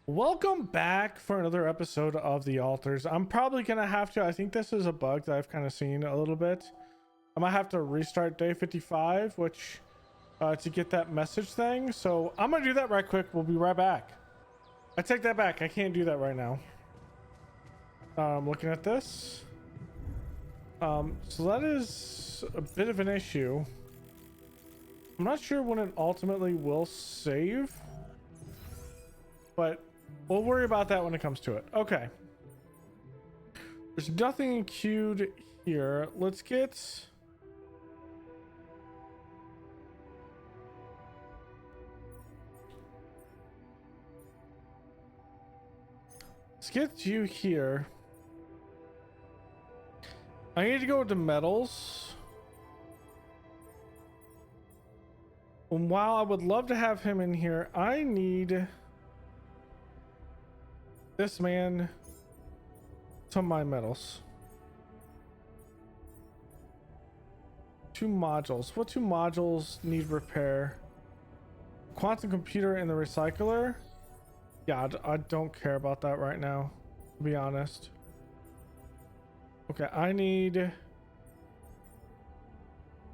Welcome back for another episode of The Alters. I'm probably gonna have to, I think this is a bug that I've kind of seen a little bit. I might have to restart day 55, which to get that message thing. So I'm gonna do that right quick. We'll be right back. I take that back. I can't do that right now. Looking at this. So that is a bit of an issue. I'm not sure when it ultimately will save, but we'll worry about that when it comes to it. Okay. There's nothing queued here. Let's get... Let's get you here. I need to go to metals. And while I would love to have him in here, I need this man to my metals. 2 modules. What 2 modules need repair? Quantum computer and the recycler? Yeah, I don't care about that right now, to be honest. Okay, I need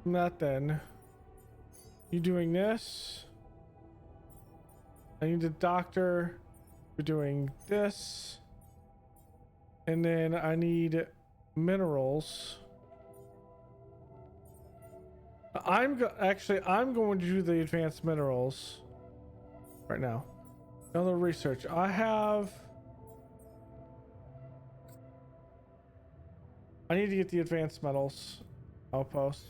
that then. You doing this? I need a doctor. You're doing this. And then I need minerals. I'm going to do the advanced minerals right now. Another research. I need to get the advanced metals outpost.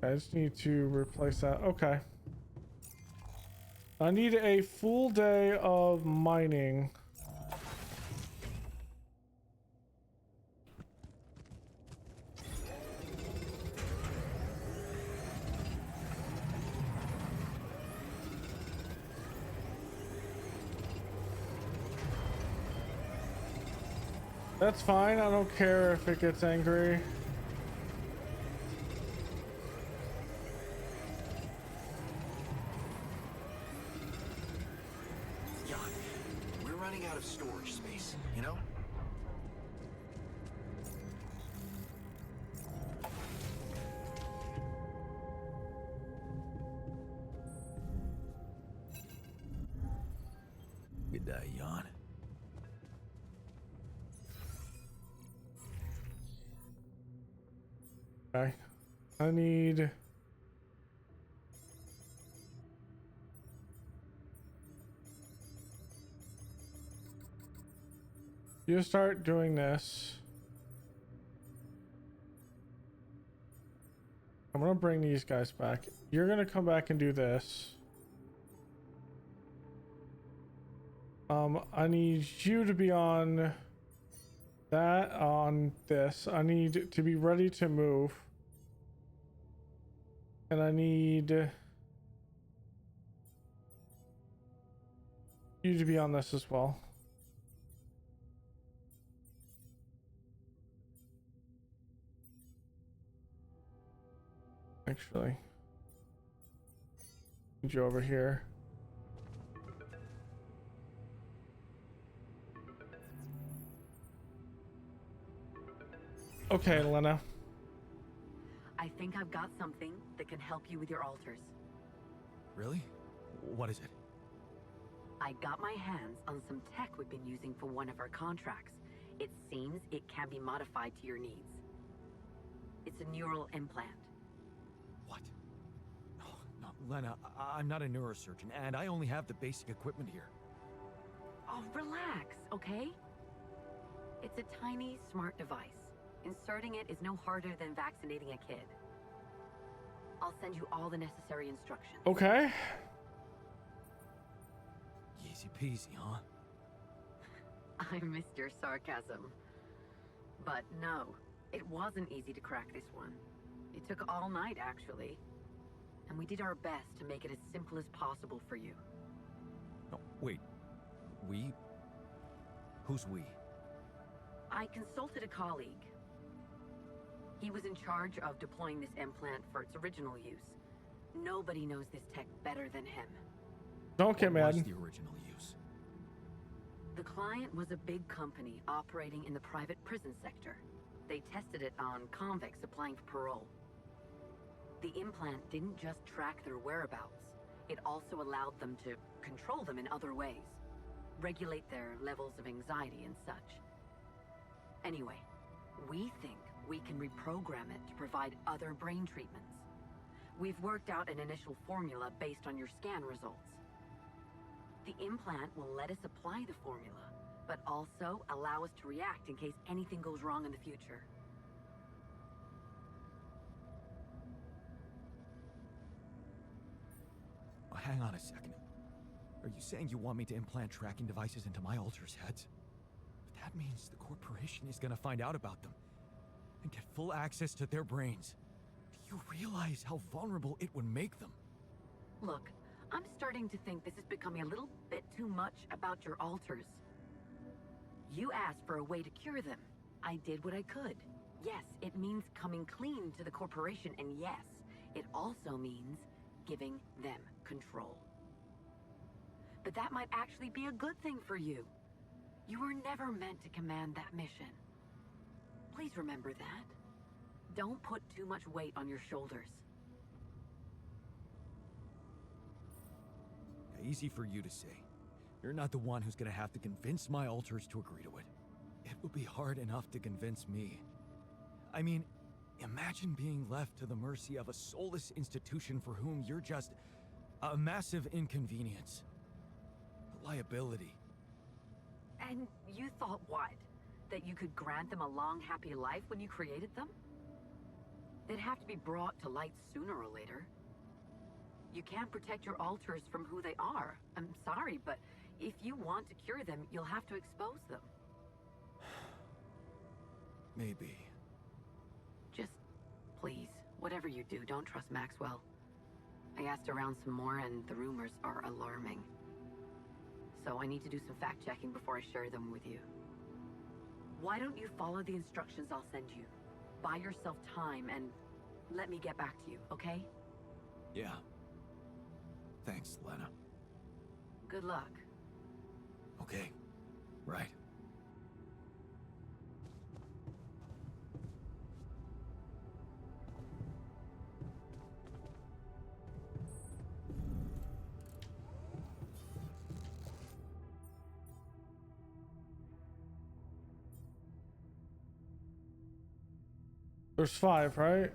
I just need to replace that. Okay. I need a full day of mining. That's fine. I don't care if it gets angry. Out of storage space, you know? Good day, Jan. Okay. I need... You start doing this. I'm gonna bring these guys back. You're gonna come back and do this. I need you to be on that, on this. I need to be ready to move. And I need you to be on this as well. Actually, need you over here. Okay, Lena. I think I've got something that can help you with your altars. Really? What is it? I got my hands on some tech we've been using for one of our contracts. It seems it can be modified to your needs. It's a neural implant. What? No, Lena, I'm not a neurosurgeon, and I only have the basic equipment here. Oh, relax, okay? It's a tiny, smart device. Inserting it is no harder than vaccinating a kid. I'll send you all the necessary instructions. Okay. Easy peasy, huh? I missed your sarcasm. But no, It wasn't easy to crack this one. It took all night, actually. And we did our best to make it as simple as possible for you. No, wait. We? Who's we? I consulted a colleague. He was in charge of deploying this implant for its original use. Nobody knows this tech better than him. Don't get What was mad. the original use? The client was a big company operating in the private prison sector. They tested it on convicts applying for parole. The implant didn't just track their whereabouts, it also allowed them to control them in other ways, regulate their levels of anxiety and such. Anyway, we think we can reprogram it to provide other brain treatments. We've worked out an initial formula based on your scan results. The implant will let us apply the formula, but also allow us to react in case anything goes wrong in the future. Oh, hang on a second. Are you saying you want me to implant tracking devices into my alters' heads? But that means the corporation is gonna find out about them and get full access to their brains. Do you realize how vulnerable it would make them? Look, I'm starting to think this is becoming a little bit too much about your alters. You asked for a way to cure them. I did what I could. Yes, it means coming clean to the corporation, and yes, it also means giving them control. But that might actually be a good thing for you. You were never meant to command that mission. Please remember that. Don't put too much weight on your shoulders. Easy for you to say. You're not the one who's gonna have to convince my alters to agree to it. It will be hard enough to convince me. I mean, imagine being left to the mercy of a soulless institution for whom you're just a massive inconvenience. A liability. And you thought what? That you could grant them a long, happy life when you created them? They'd have to be brought to light sooner or later. You can't protect your alters from who they are. I'm sorry, but if you want to cure them, you'll have to expose them. Maybe. Just, please, whatever you do, don't trust Maxwell. I asked around some more, and the rumors are alarming. So I need to do some fact-checking before I share them with you. Why don't you follow the instructions I'll send you? Buy yourself time, and let me get back to you, okay? Yeah. Thanks, Lena. Good luck. Okay. Right. There's 5, right?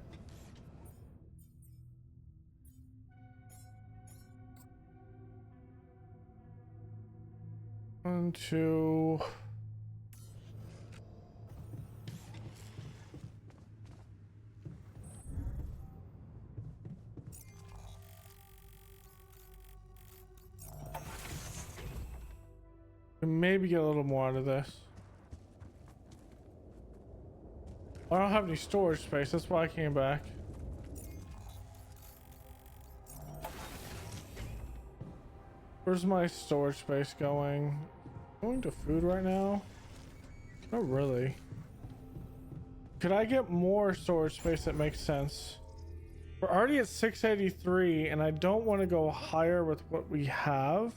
One, two. Can maybe get a little more out of this. I don't have any storage space, that's why I came back. Where's my storage space going? Going to food right now? Not really. Could I get more storage space that makes sense? We're already at 683 and I don't want to go higher with what we have.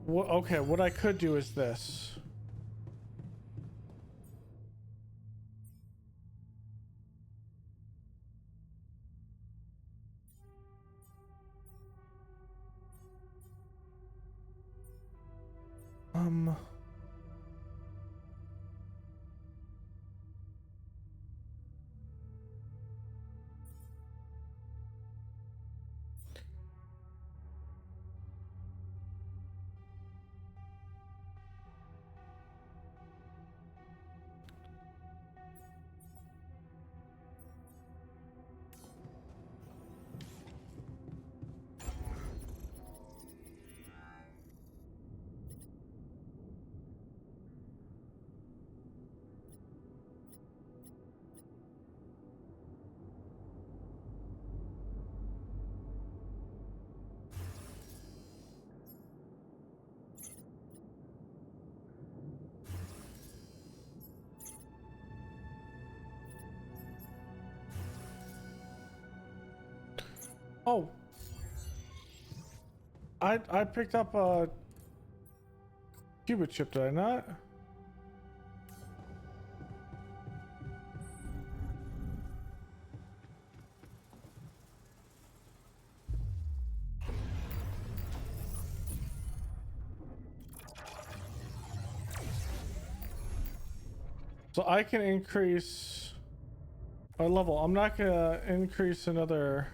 Okay, what I could do is this. Oh. I picked up a qubit chip, did I not? So I can increase our level. I'm not gonna increase another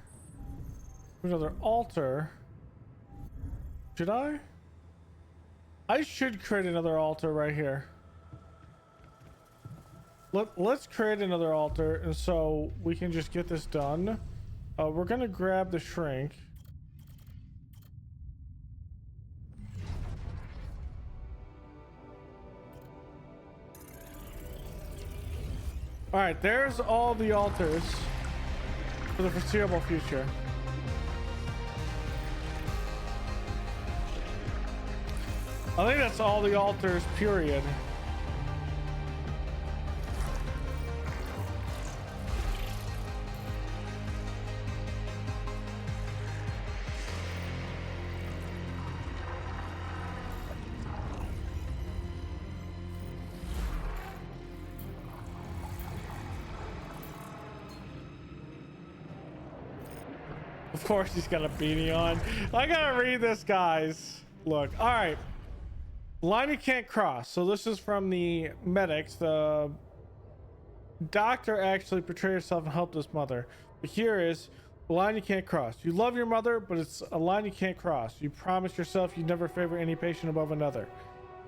altar. Should I? I should create another altar right here. Let's create another altar, and so we can just get this done. We're gonna grab the shrink. All right, there's all the altars for the foreseeable future. I think that's all the altars, period. Of course he's got a beanie on. I gotta read this, guys. Look, all right. Line you can't cross. So this is from the medics. The doctor actually portrayed herself and helped his mother. But here is a line you can't cross. You love your mother, but it's a line you can't cross. You promised yourself you'd never favor any patient above another.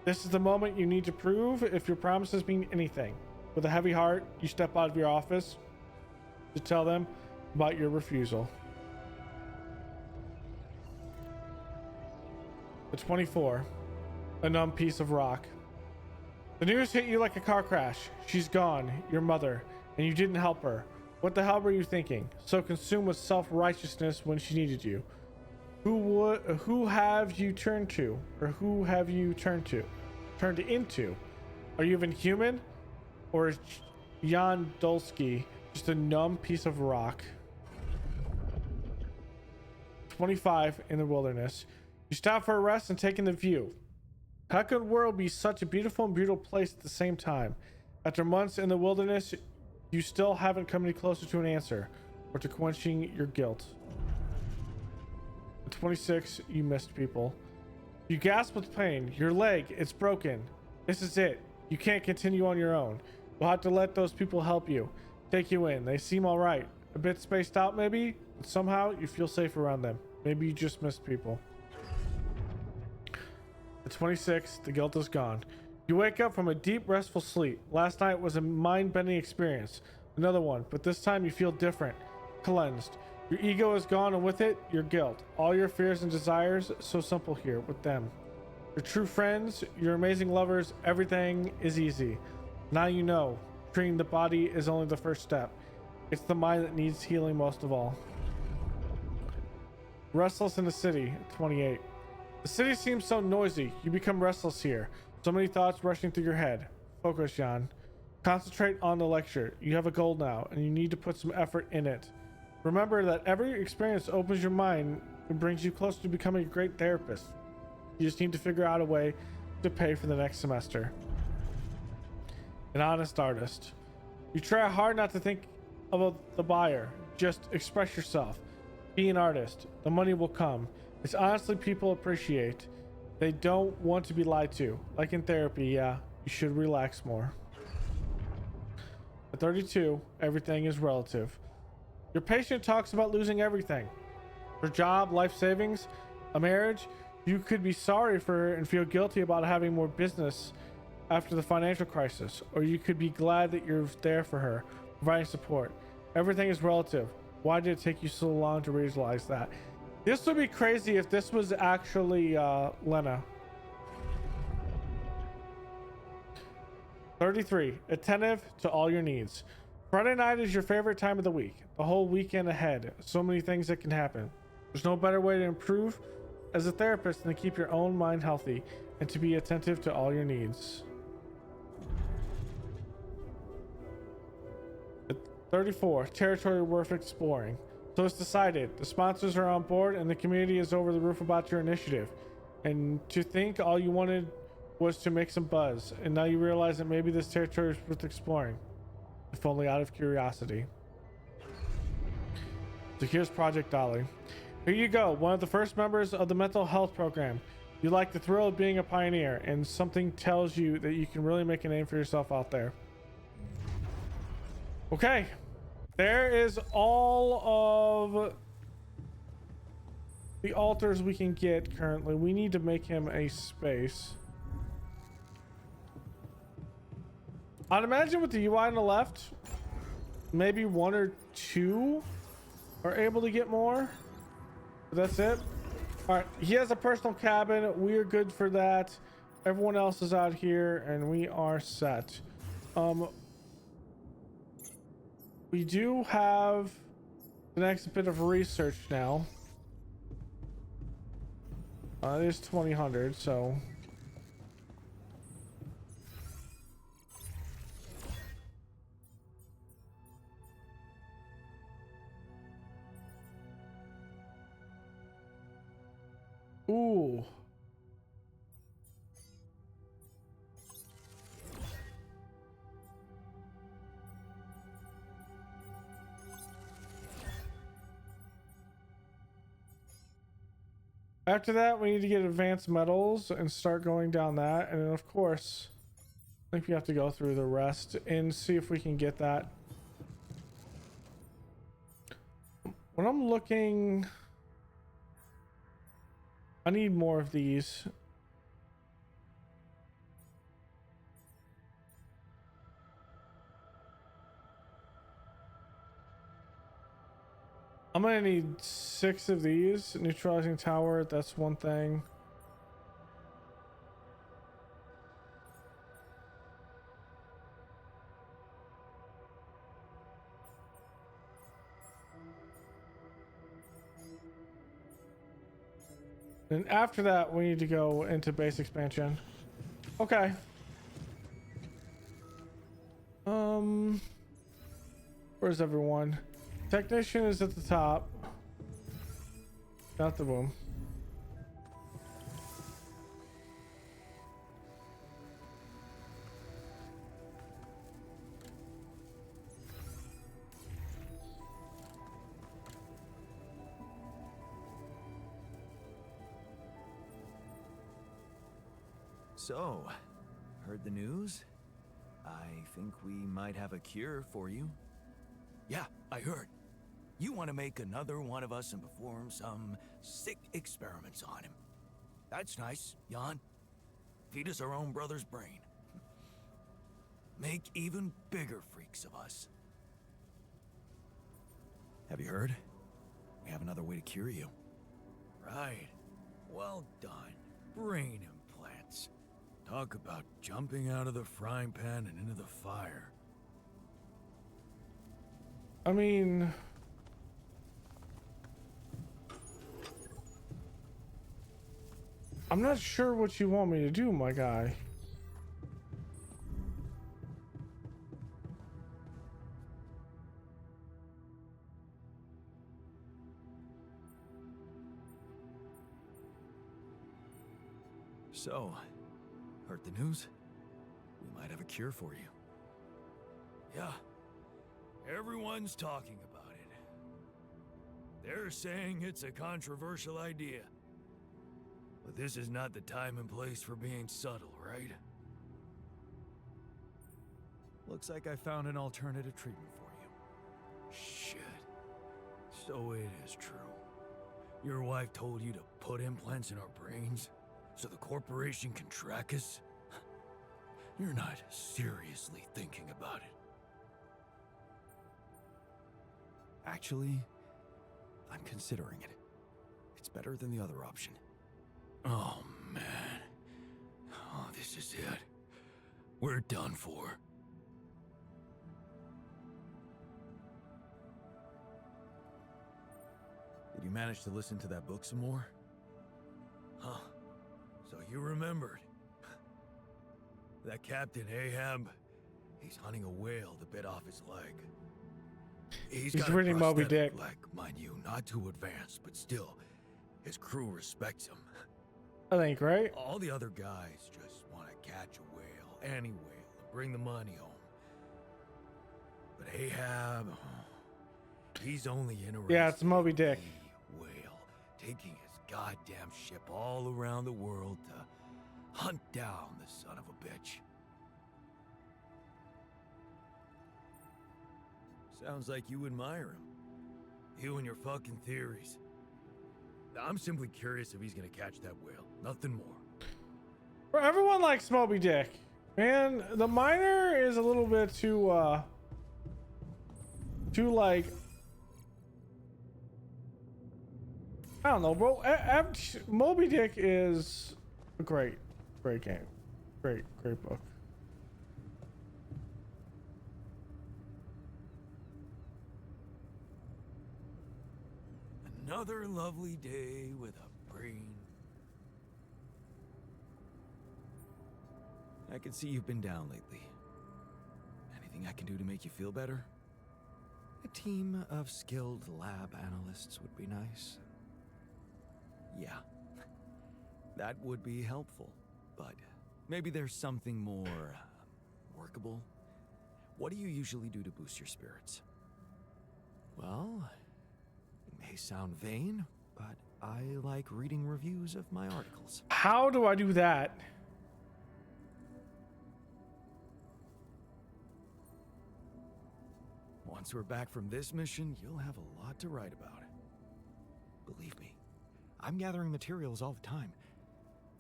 This is the moment you need to prove if your promises mean anything. With a heavy heart, you step out of your office to tell them about your refusal. The 24. A numb piece of rock. The news hit you like a car crash. She's gone, your mother, and you didn't help her. What the hell were you thinking? So consumed with self-righteousness when she needed you. Who have you turned to? Or who have you turned into? Are you even human? Or is Jan Dulski just a numb piece of rock? 25. In the wilderness. You stop for a rest and take in the view. How could the world be such a beautiful and brutal place at the same time? After months in the wilderness, you still haven't come any closer to an answer or to quenching your guilt. 26. You missed people. You gasp with pain. Your leg, it's broken. This is it. You can't continue on your own. You'll have to let those people help you, take you in. They seem all right. A bit spaced out maybe, but somehow you feel safe around them. Maybe you just missed people. At 26, the guilt is gone. You wake up from a deep, restful sleep. Last night was a mind-bending experience. Another one, but this time you feel different, cleansed. Your ego is gone, and with it, your guilt. All your fears and desires, so simple here with them. Your true friends, your amazing lovers, everything is easy. Now you know, treating the body is only the first step. It's the mind that needs healing most of all. Restless in the city, 28. The city seems so noisy. You become restless here. So many thoughts rushing through your head. Focus, Jan. Concentrate on the lecture. You have a goal now, and you need to put some effort in it. Remember that every experience opens your mind and brings you closer to becoming a great therapist. You just need to figure out a way to pay for the next semester. An honest artist. You try hard not to think about the buyer. Just express yourself. Be an artist. The money will come. It's honestly people appreciate. They don't want to be lied to. Like in therapy, yeah, you should relax more. At 32, everything is relative. Your patient talks about losing everything. Her job, life savings, a marriage. You could be sorry for her and feel guilty about having more business after the financial crisis. Or you could be glad that you're there for her, providing support. Everything is relative. Why did it take you so long to realize that? This would be crazy if this was actually Lena. 33. Attentive to all your needs. Friday night is your favorite time of the week. The whole weekend ahead. So many things that can happen. There's no better way to improve as a therapist than to keep your own mind healthy and to be attentive to all your needs. 34. Territory worth exploring. So it's decided. The sponsors are on board and the community is over the roof about your initiative. And to think all you wanted was to make some buzz. And now you realize that maybe this territory is worth exploring. If only out of curiosity. So here's Project Dolly. Here you go, one of the first members of the mental health program. You like the thrill of being a pioneer, and something tells you that you can really make a name for yourself out there. Okay. There is all of the altars we can get currently. We need to make him a space. I'd imagine with the UI on the left, maybe 1 or 2 are able to get more. But that's it. All right, he has a personal cabin. We are good for that. Everyone else is out here, and we are set. We do have the next bit of research now. It is 2000, so. Ooh. After that, we need to get advanced metals and start going down that. And then, of course, I think we have to go through the rest and see if we can get that. When I'm looking... I need more of these. I'm gonna need 6 of these. Neutralizing tower, that's one thing. And after that, we need to go into base expansion. Okay. Where's everyone? Technician is at the top. Not the boom. So, heard the news? I think we might have a cure for you. Yeah, I heard. You want to make another one of us and perform some sick experiments on him. That's nice, Jan. Feed us our own brother's brain. Make even bigger freaks of us. Have you heard? We have another way to cure you. Right. Well done. Brain implants. Talk about jumping out of the frying pan and into the fire. I mean... I'm not sure what you want me to do, my guy. So, heard the news? We might have a cure for you. Yeah. Everyone's talking about it. They're saying it's a controversial idea. But this is not the time and place for being subtle, right? Looks like I found an alternative treatment for you. Shit. So it is true. Your wife told you to put implants in our brains so the corporation can track us? You're not seriously thinking about it. Actually, I'm considering it. It's better than the other option. Oh, man. Oh, this is it. We're done for. Did you manage to listen to that book some more? Huh. So you remembered. That Captain Ahab, he's hunting a whale that bit off his leg. He's got reading a Moby prosthetic Dick. leg, mind you. not too advanced, but still, his crew respects him. I think, right? All the other guys just want to catch a whale, any whale, and bring the money home. But Ahab, he's only interested Yeah, it's Moby Dick. in the whale, taking his goddamn ship all around the world to hunt down the son of a bitch. Sounds like you admire him. You and your fucking theories. I'm simply curious if he's gonna catch that whale. Nothing more. Bro, everyone likes Moby Dick. Man, the miner is a little bit too like, I don't know, bro. Moby Dick is a great game. Great book. Another lovely day with a brain. I can see you've been down lately. Anything I can do to make you feel better? A team of skilled lab analysts would be nice. Yeah, that would be helpful, but maybe there's something more workable. What do you usually do to boost your spirits? Well, it may sound vain, but I like reading reviews of my articles. How do I do that? Once we're back from this mission, you'll have a lot to write about. Believe me, I'm gathering materials all the time.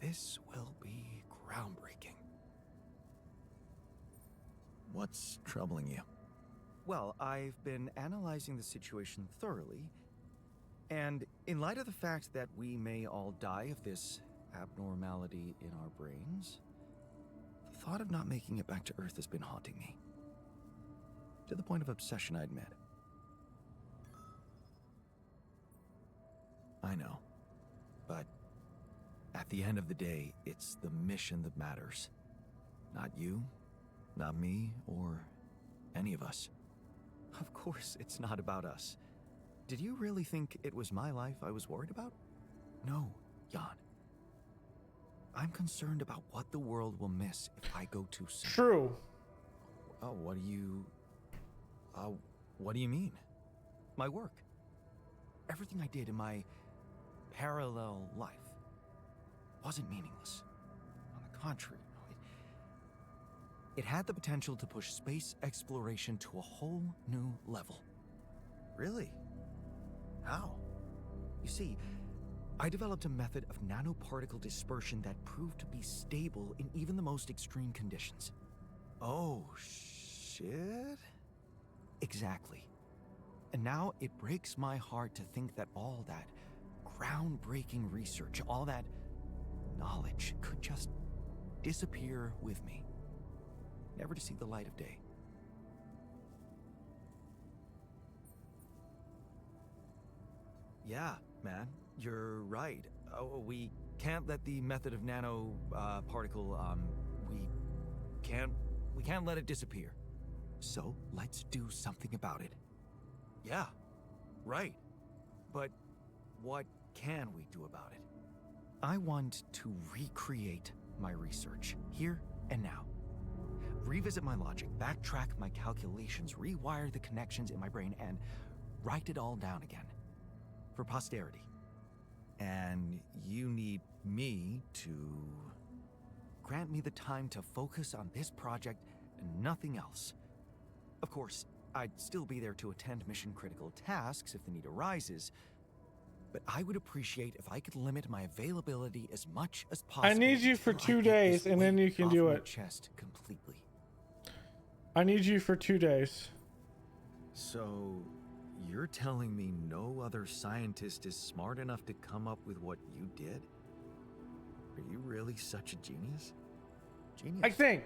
This will be groundbreaking. What's troubling you? Well, I've been analyzing the situation thoroughly, and in light of the fact that we may all die of this abnormality in our brains, the thought of not making it back to Earth has been haunting me. To the point of obsession, I admit. I know. But at the end of the day, it's the mission that matters. Not you, not me, or any of us. Of course, it's not about us. Did you really think it was my life I was worried about? No, Jan. I'm concerned about what the world will miss if I go too soon. True. Oh, what do you mean? My work. Everything I did in my parallel life wasn't meaningless. On the contrary, it had the potential to push space exploration to a whole new level. Really? How? You see, I developed a method of nanoparticle dispersion that proved to be stable in even the most extreme conditions. Oh, shit? Exactly. And now it breaks my heart to think that all that groundbreaking research, all that knowledge could just disappear with me, never to see the light of day. Yeah, man, you're right. We can't let the method of nano particle. We can't let it disappear. So let's do something about it. Yeah, right. But what can we do about it? I want to recreate my research, here and now. Revisit my logic, backtrack my calculations, rewire the connections in my brain, and write it all down again. For posterity. And you need me to... Grant me the time to focus on this project and nothing else. Of course, I'd still be there to attend mission-critical tasks if the need arises, but I would appreciate if I could limit my availability as much as possible. I need you for until I 2 get days, this and then weight you can off do my it. Chest completely. I need you for 2 days. So, you're telling me no other scientist is smart enough to come up with what you did? Are you really such a genius? Genius. I think.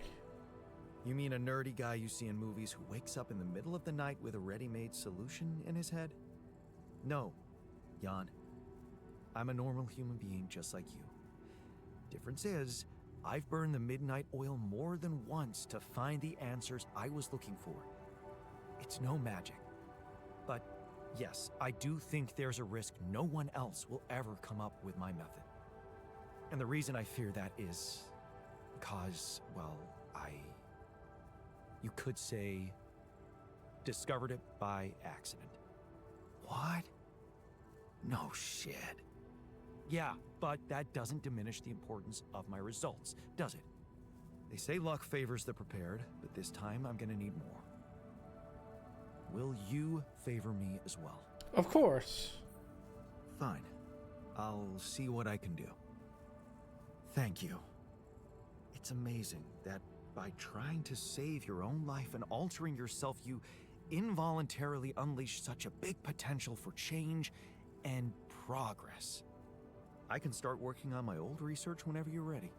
You mean a nerdy guy you see in movies who wakes up in the middle of the night with a ready-made solution in his head? No, Jan. I'm a normal human being just like you. Difference is, I've burned the midnight oil more than once to find the answers I was looking for. It's no magic, but Yes, I do think there's a risk no one else will ever come up with my method. And the reason I fear that is because, well, you could say, discovered it by accident. What? No shit. Yeah, but that doesn't diminish the importance of my results, does it? They say luck favors the prepared, but this time I'm gonna need more. Will you favor me as well? Of course. Fine. I'll see what I can do. Thank you. It's amazing that by trying to save your own life and altering yourself, you involuntarily unleash such a big potential for change and progress. I can start working on my old research whenever you're ready.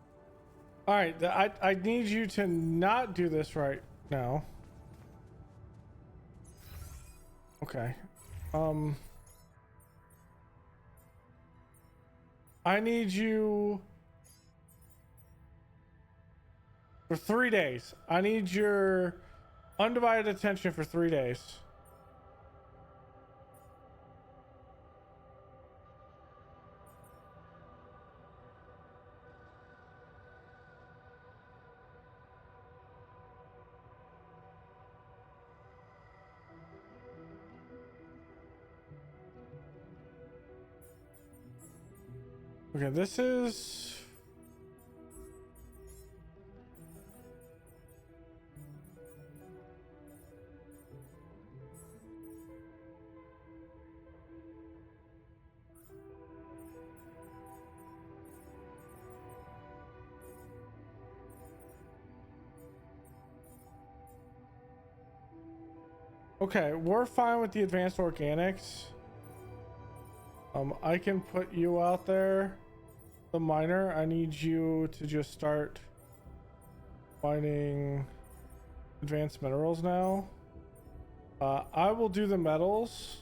All right, I need you to not do this right now. Okay. I need you for 3 days. I need your undivided attention for 3 days. Okay, this is... Okay, we're fine with the advanced organics. I can put you out there. The miner, I need you to just start finding advanced minerals now. I will do the metals.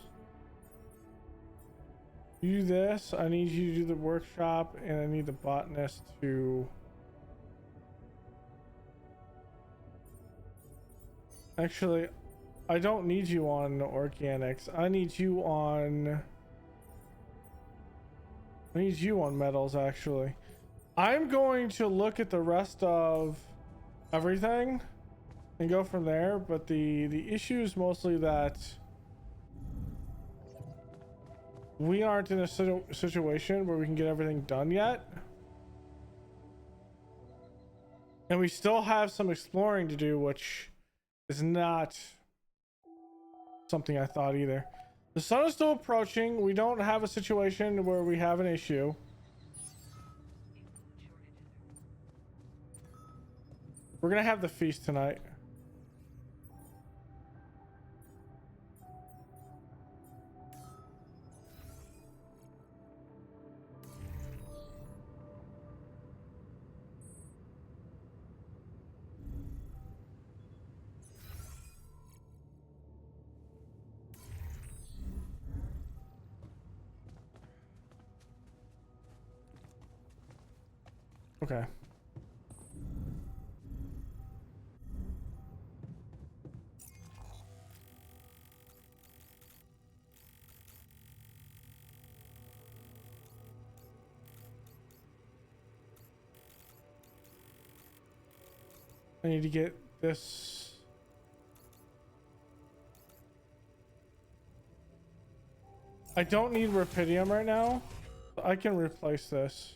You do this. I need you to do the workshop, and I need the botanist to... Actually, I don't need you on organics. I need you on metals, actually. I'm going to look at the rest of everything and go from there, but the issue is mostly that we aren't in a situation where we can get everything done yet. And we still have some exploring to do, which is not something I thought either. The sun is still approaching. We don't have a situation where we have an issue. We're gonna have the feast tonight. Okay. I need to get this. I don't need rubidium right now. I can replace this.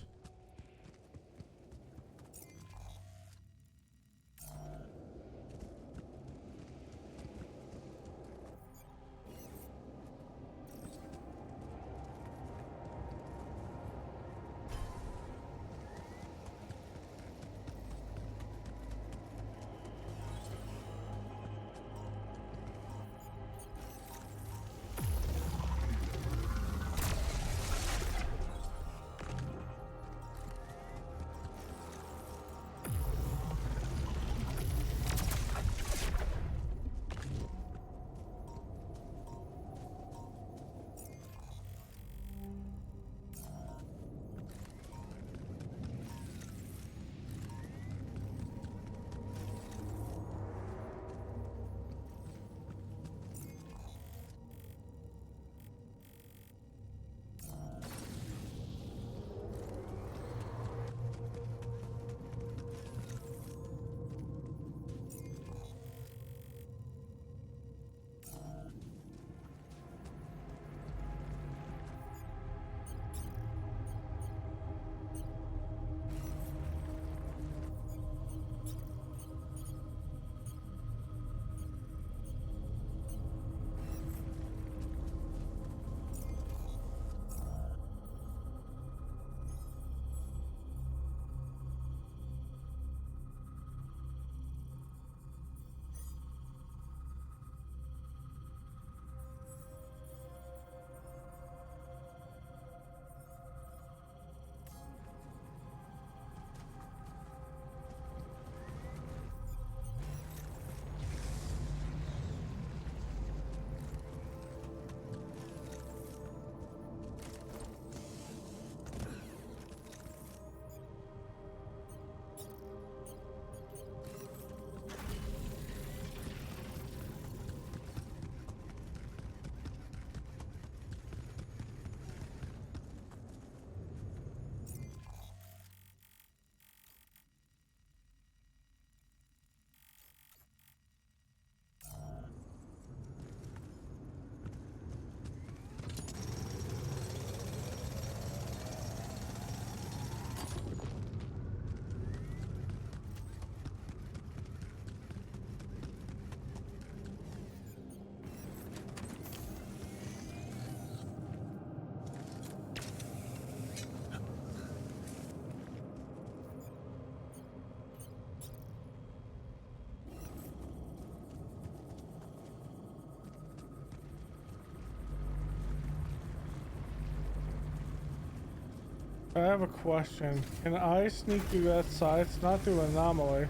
I have a question. Can I sneak through that side? It's not through anomaly.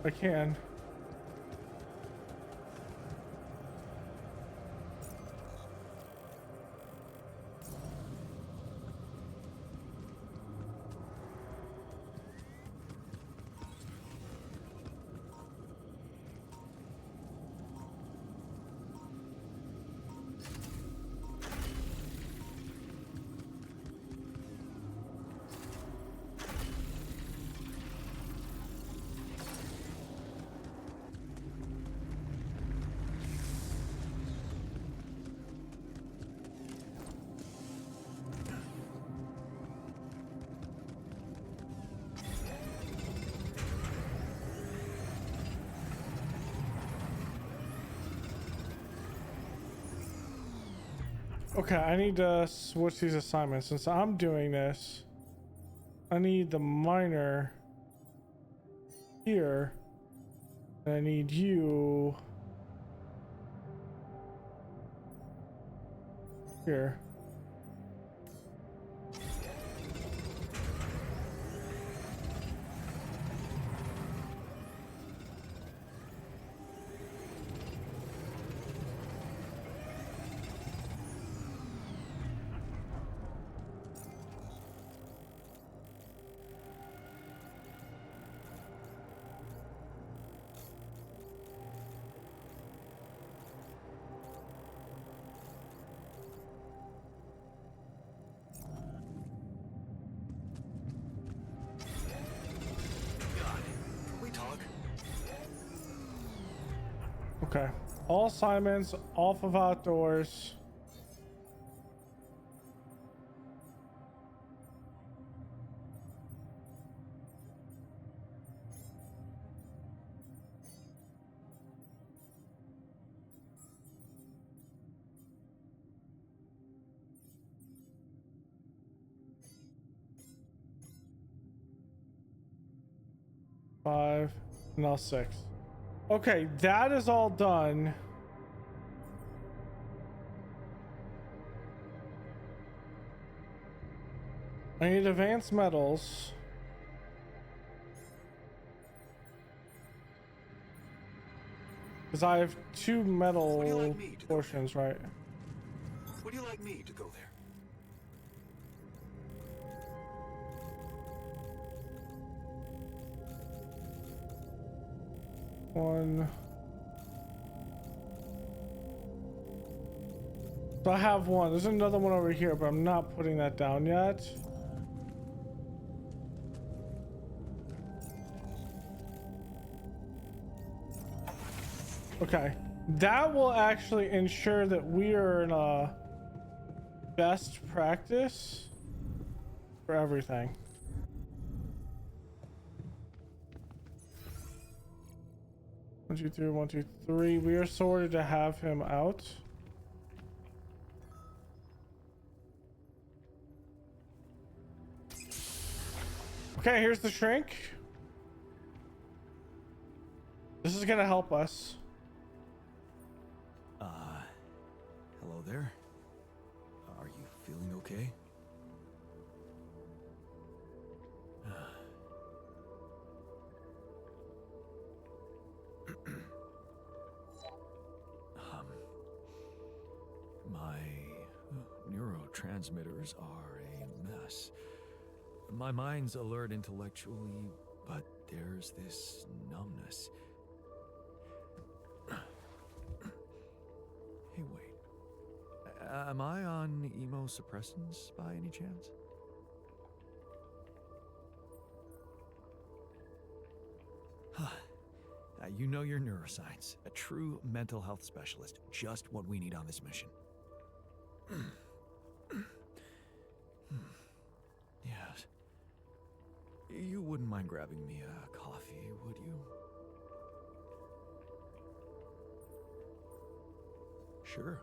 I can. Okay, I need to switch these assignments. Since I'm doing this, I need the miner here. And I need you here. Okay. All assignments off of outdoors. Five, now six. Okay, that is all done. I need advanced metals. Because I have two metal portions, right? Would you like me to go there? One. So I have one. There's another one over here, but I'm not putting that down yet. Okay. That will actually ensure that we are in a best practice for everything. One, two, three, 1, 2, 3. We are sorted to have him out. Okay, here's the shrink. This is gonna help us. Hello there. Are you feeling okay? My neurotransmitters are a mess. My mind's alert intellectually, but there's this numbness. Hey, wait. Am I on immunosuppressants by any chance? You know your neuroscience. A true mental health specialist. Just what we need on this mission. Yes. You wouldn't mind grabbing me a coffee, would you? Sure.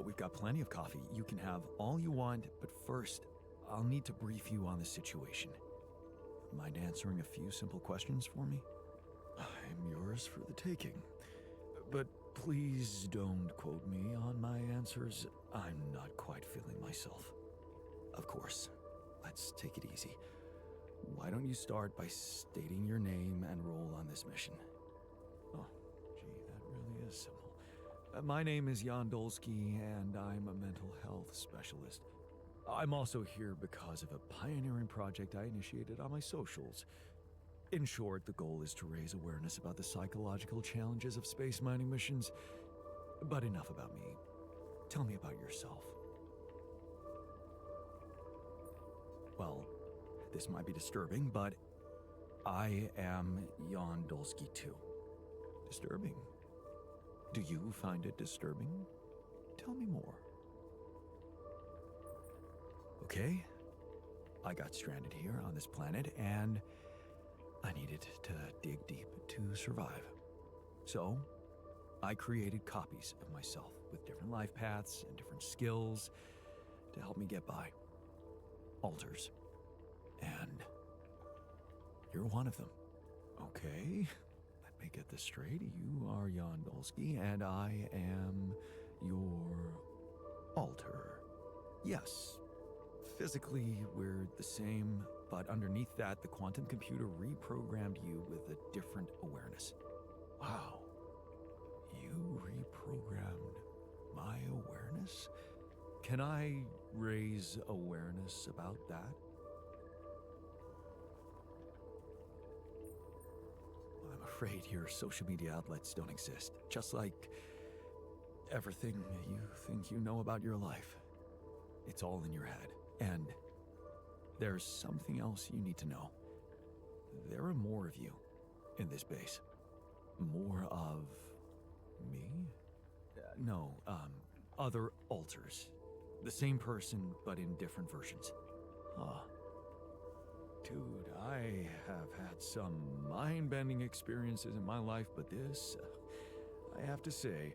We've got plenty of coffee. You can have all you want, but first, I'll need to brief you on the situation. Mind answering a few simple questions for me? I'm yours for the taking. But please don't quote me on my answers. I'm not quite feeling myself. Of course, let's take it easy. Why don't you start by stating your name and role on this mission? Oh, gee, that really is simple. My name is Jan Dolsky, and I'm a mental health specialist. I'm also here because of a pioneering project I initiated on my socials. In short, the goal is to raise awareness about the psychological challenges of space mining missions. But enough about me. Tell me about yourself. Well, this might be disturbing, but I am Jan Dolsky too. Disturbing? Do you find it disturbing? Tell me more. Okay, I got stranded here on this planet, and I needed to dig deep to survive. So, I created copies of myself with different life paths and different skills to help me get by. Alters. And you're one of them. Okay, let me get this straight. You are Jan Dolsky, and I am your alter. Yes, physically we're the same, but underneath that, the quantum computer reprogrammed you with a different awareness. Wow. You reprogrammed my awareness? Can I raise awareness about that? I'm afraid your social media outlets don't exist, just like everything you think you know about your life. It's all in your head, and there's something else you need to know. There are more of you in this base. More of me? No, other alters. The same person, but in different versions. Huh. Dude, I have had some mind-bending experiences in my life, but this, I have to say...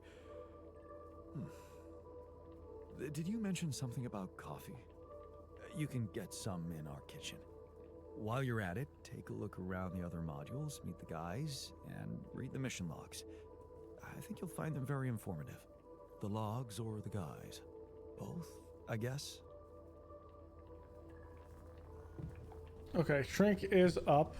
Did you mention something about coffee? You can get some in our kitchen. While you're at it, take a look around the other modules, meet the guys, and read the mission logs. I think you'll find them very informative. The logs or the guys? Both, I guess? Okay, shrink is up.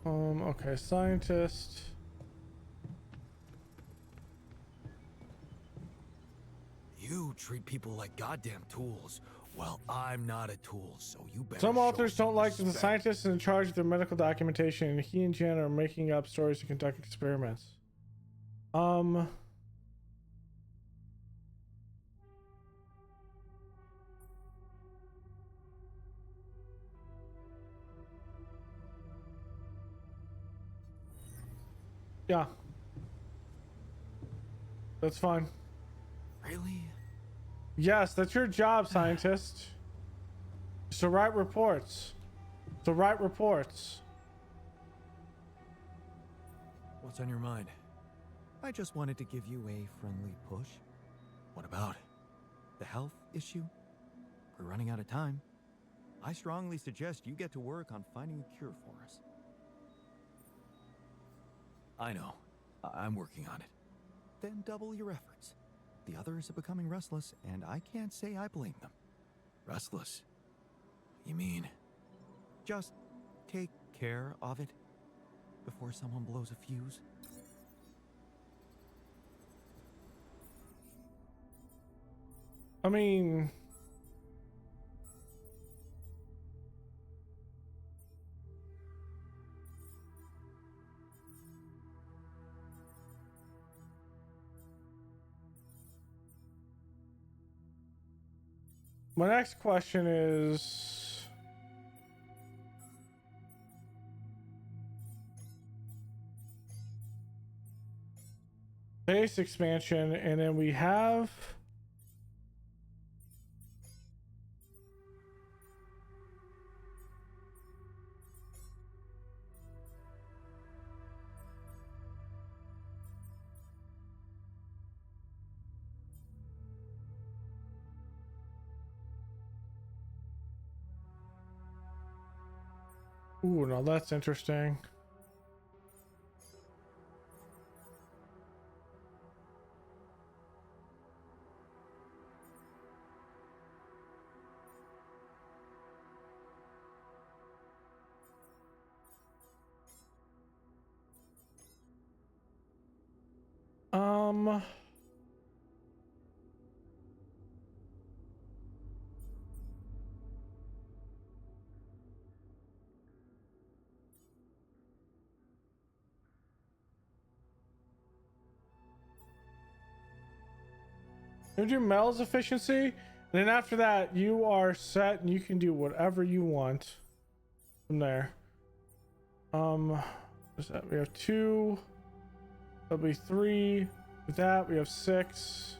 Okay, scientist. You treat people like goddamn tools. Well, I'm not a tool, so you better Some show authors don't like the respect. scientists in charge of their medical documentation, and he and Jan are making up stories to conduct experiments. Yeah. That's fine. Really? Yes, that's your job, scientist. So write reports. What's on your mind? I just wanted to give you a friendly push. What about the health issue? We're running out of time. I strongly suggest you get to work on finding a cure for us. I know. I'm working on it. Then double your efforts. The others are becoming restless, and I can't say I blame them. Restless? You mean? Just take care of it before someone blows a fuse. I mean, my next question is, base expansion, and then we have ooh, now that's interesting. You do Mel's efficiency, and then after that, you are set and you can do whatever you want from there. What's that? We have 2. That'll be 3. With that, we have 6.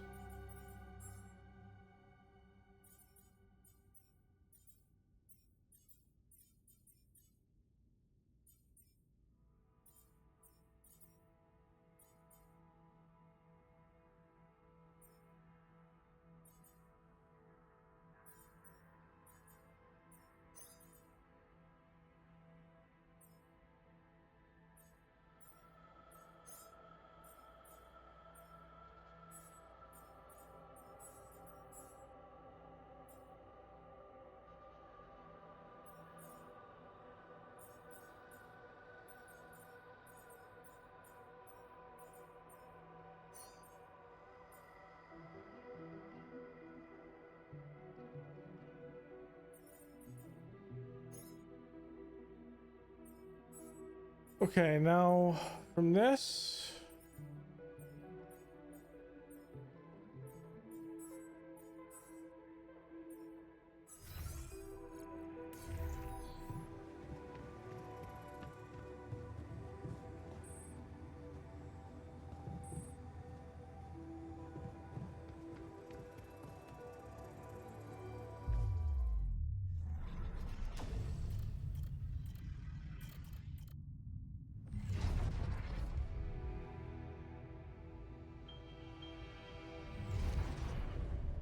Okay, now from this.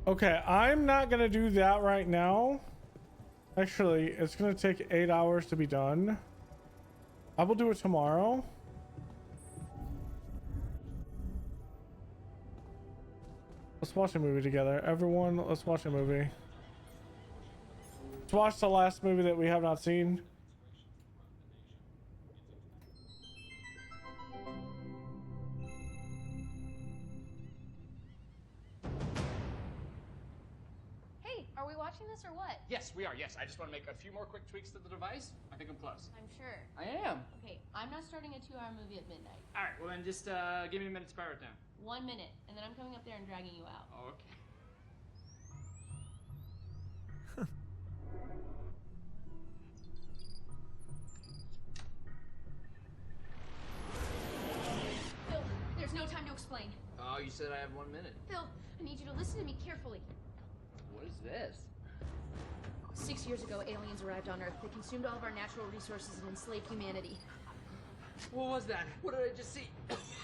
Okay, I'm not gonna do that right now. Actually, it's gonna take 8 hours to be done. I will do it tomorrow. Let's watch a movie together. Everyone, let's watch a movie. Let's watch the last movie that we have not seen. Are we watching this or what? Yes, we are. Yes, I just want to make a few more quick tweaks to the device. I think I'm close. I'm sure. I am. Okay, I'm not starting a 2-hour movie at midnight. All right, well then just give me a minute to power it down. 1 minute, and then I'm coming up there and dragging you out. Okay. Phil, there's no time to explain. Oh, you said I have 1 minute. Phil, I need you to listen to me carefully. What is this? 6 years ago, aliens arrived on Earth. They consumed all of our natural resources and enslaved humanity. What was that? What did I just see?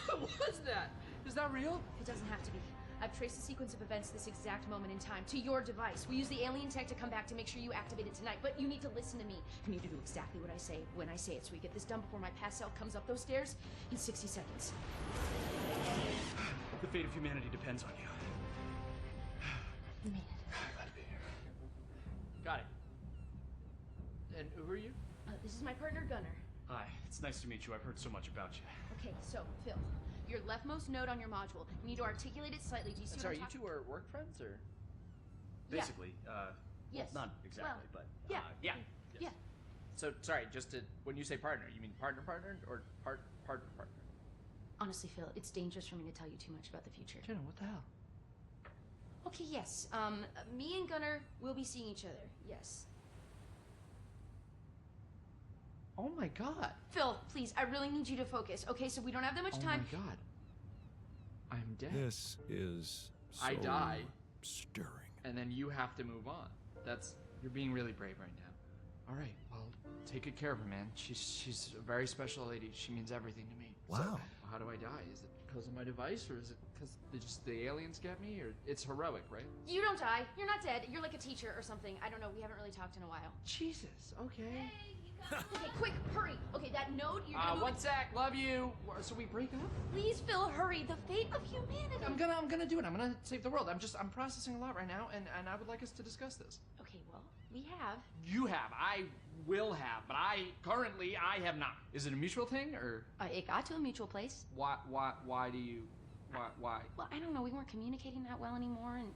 What was that? Is that real? It doesn't have to be. I've traced the sequence of events this exact moment in time to your device. We use the alien tech to come back to make sure you activate it tonight, but you need to listen to me. I need to do exactly what I say when I say it, so we get this done before my past self comes up those stairs in 60 seconds. The fate of humanity depends on you. You made it. Glad to be here. Got it. And who are you? This is my partner, Gunnar. Hi, it's nice to meet you. I've heard so much about you. Okay, so, Phil, your leftmost node on your module, you need to articulate it slightly. Do you see what Sorry, I'm you talking- two are work friends, or? Yeah. Basically, Yes. well, not exactly, Well, but, yeah. yeah. Yeah. So, sorry, just to, when you say partner, you mean partner, or partner? Honestly, Phil, it's dangerous for me to tell you too much about the future. Jenna, what the hell? Okay, yes. Me and Gunnar will be seeing each other. Yes. Oh my god. Phil, please, I really need you to focus. Okay, so we don't have that much time. Oh my god. I'm dead. This is so I die. stirring. And then you have to move on. You're being really brave right now. All right, well, take good care of her, man. She's a very special lady. She means everything to me. Wow. So, how do I die? Is it because of my device, or is it because just the aliens get me, or it's heroic, right? You don't die. You're not dead. You're like a teacher or something. I don't know. We haven't really talked in a while. Jesus. Okay. Okay, quick, hurry. Okay, that node, you're gonna move 1 sec. Love you. So we break up? Please, Phil, hurry. The fate of humanity. I'm gonna do it. I'm gonna save the world. I'm processing a lot right now, and I would like us to discuss this. Okay, well, we have. You have. I will have, but I have not. Is it a mutual thing, or It got to a mutual place. why do you? Why? Well, I don't know. We weren't communicating that well anymore, and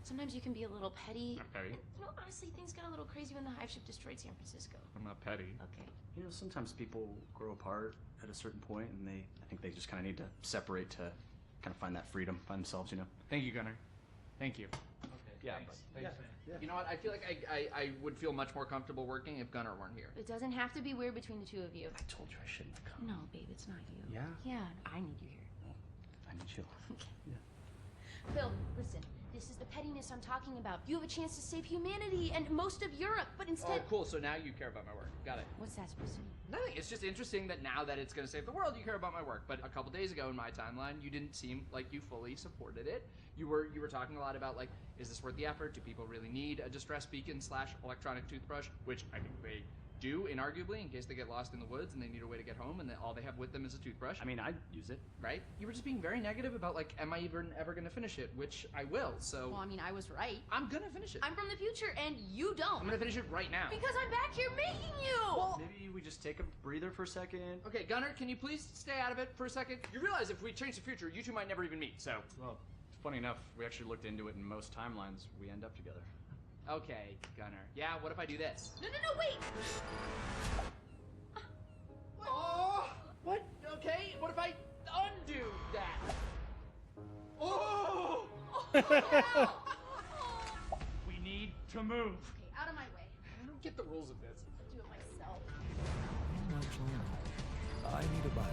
sometimes you can be a little petty. I'm petty. You know, honestly, things got a little crazy when the hive ship destroyed San Francisco. I'm not petty. Okay. You know, sometimes people grow apart at a certain point, and I think they just kind of need to separate to kind of find that freedom, find themselves, you know? Thank you, Gunnar. Thank you. Okay, yeah, Thanks. but, Thanks. yeah. You know what? I feel like I would feel much more comfortable working if Gunnar weren't here. It doesn't have to be weird between the two of you. I told you I shouldn't have come. No, babe, it's not you. Yeah? Yeah, I need you here. I need you. Okay. Yeah. Phil, listen. This is the pettiness I'm talking about. You have a chance to save humanity and most of Europe, but instead... Oh, cool. So now you care about my work. Got it. What's that supposed to mean? Nothing. It's just interesting that now that it's going to save the world, you care about my work. But a couple days ago in my timeline, you didn't seem like you fully supported it. You were talking a lot about, like, is this worth the effort? Do people really need a distress beacon / electronic toothbrush? Which I think they do, inarguably, in case they get lost in the woods and they need a way to get home and all they have with them is a toothbrush. I mean, I'd use it. Right? You were just being very negative about, like, am I even ever going to finish it? Which I will, so... Well, I mean, I was right. I'm going to finish it. I'm from the future, and you don't. I'm going to finish it right now. Because I'm back here making you! Well, Maybe we just take a breather for a second. okay, Gunnar, can you please stay out of it for a second? You realize if we change the future, you two might never even meet, so... Well, funny enough, we actually looked into it, and most timelines, we end up together. Okay, Gunnar. Yeah, what if I do this? No, wait! Oh! What? Okay, what if I undo that? Oh! We need to move. Okay, out of my way. I don't get the rules of this. I'll do it myself. Not Journal. I need a Bible.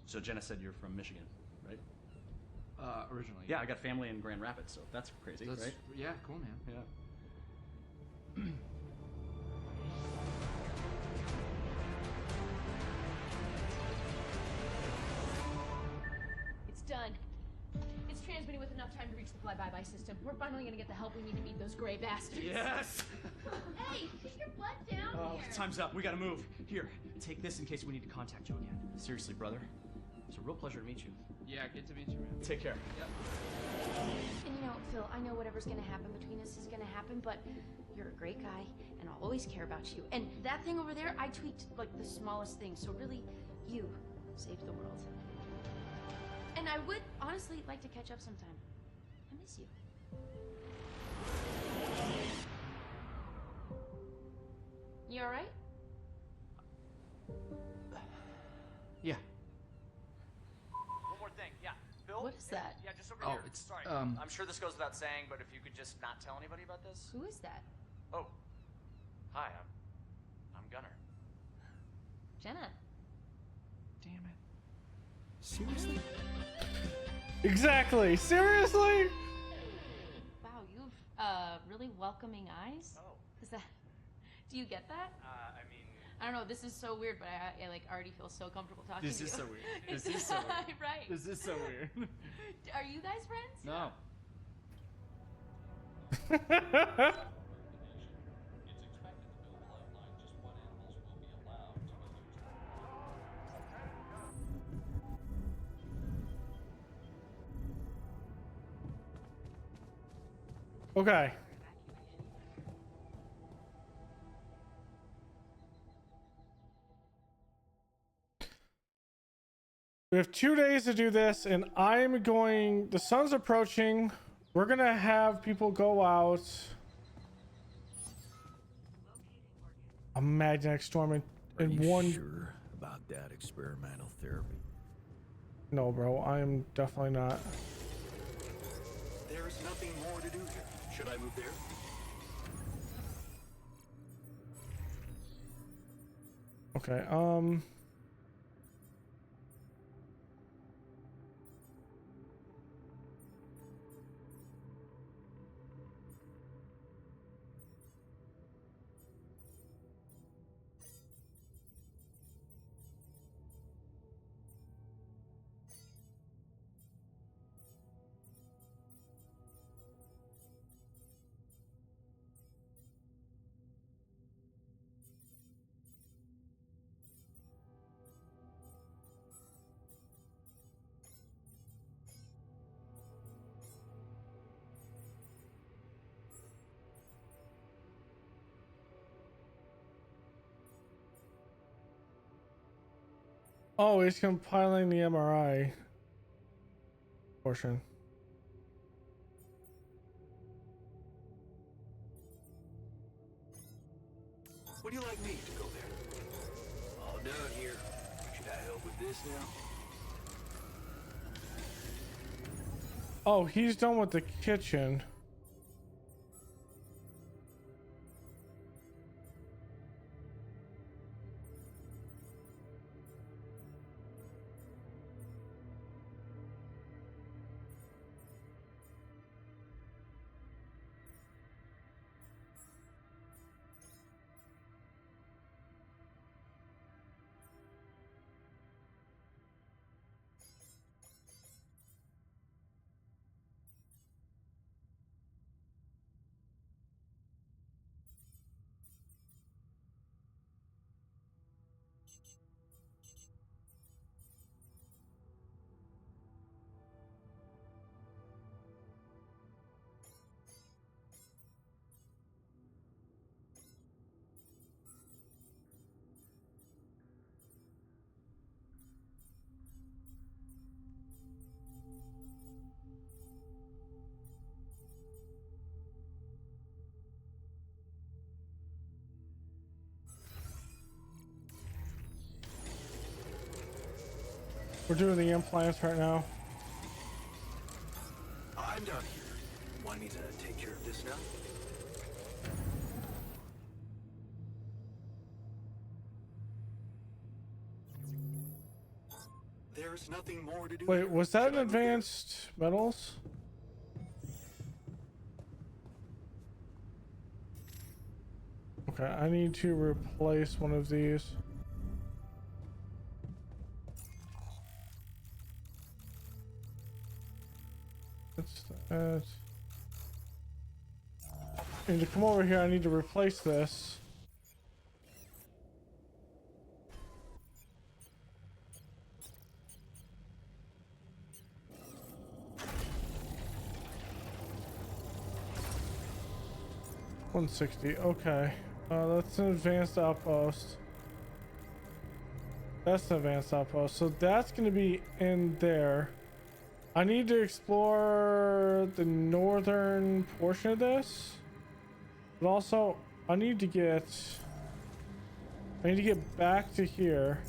So Jenna said you're from Michigan, right? Originally. Yeah, I got family in Grand Rapids, so that's crazy, right? Yeah, cool, man. Yeah. It's done. It's transmitting with enough time to reach the fly-by-by system. We're finally gonna get the help we need to beat those gray bastards. Yes! Hey, get your butt down here! Time's up. We gotta move. Here, take this in case we need to contact you again. Seriously, brother. It's a real pleasure to meet you. Yeah, good to meet you, man. Take care. Yep. And you know, Phil, I know whatever's gonna happen between us is gonna happen, but you're a great guy, and I'll always care about you. And that thing over there, I tweaked like the smallest thing, so really, you saved the world. And I would honestly like to catch up sometime. I miss you. You alright? Yeah. One more thing, yeah. Phil? What is that? Yeah, just over Oh, here. it's, Sorry. um- I'm sure this goes without saying, but if you could just not tell anybody about this. Who is that? Oh. Hi, I'm Gunnar. Jenna. Damn it. Seriously? Exactly. Seriously? Wow, you've really welcoming eyes. Oh. Is that? Do you get that? I mean, I don't know. This is so weird, but I like already feel so comfortable talking This to you. is so weird. This is so weird. Right. This is so weird. Are you guys friends? No. Okay. We have 2 days to do this, and I'm going. The sun's approaching. We're gonna have people go out. I'm Magnetic Storm in one. Sure about that experimental therapy? No, bro. I am definitely not. There is nothing more to do here. Should I move there? Okay. Oh, he's compiling the MRI portion. Would you like me to go there? All done here. Should I help with this now? Oh, he's done with the kitchen. We're doing the implants right now. I'm done here. Want me to take care of this now? There's nothing more to do. Wait, here. was that Should an I move there? advanced metals? Okay, I need to replace one of these. That's that. I need to come over here. I need to replace this. $160. Okay. That's an advanced outpost. That's an advanced outpost. So that's going to be in there. I need to explore the northern portion of this. But also, I need to get back to here.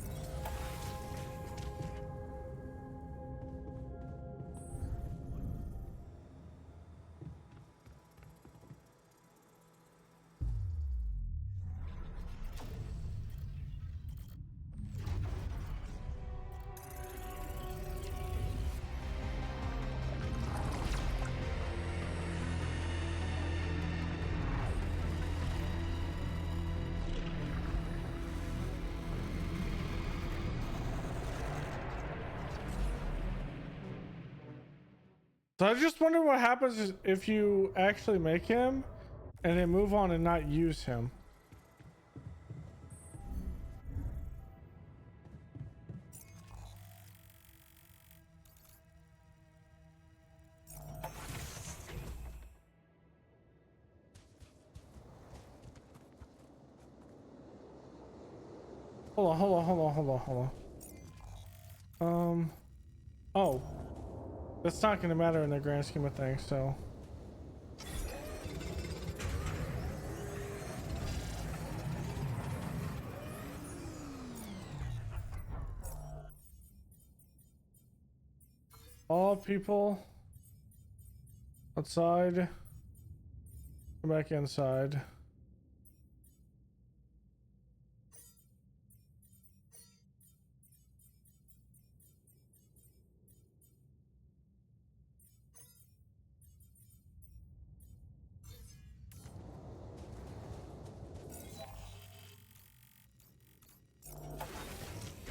So I just wonder what happens if you actually make him and then move on and not use him. Hold on. Oh. That's not going to matter in the grand scheme of things, so. All people outside, come back inside.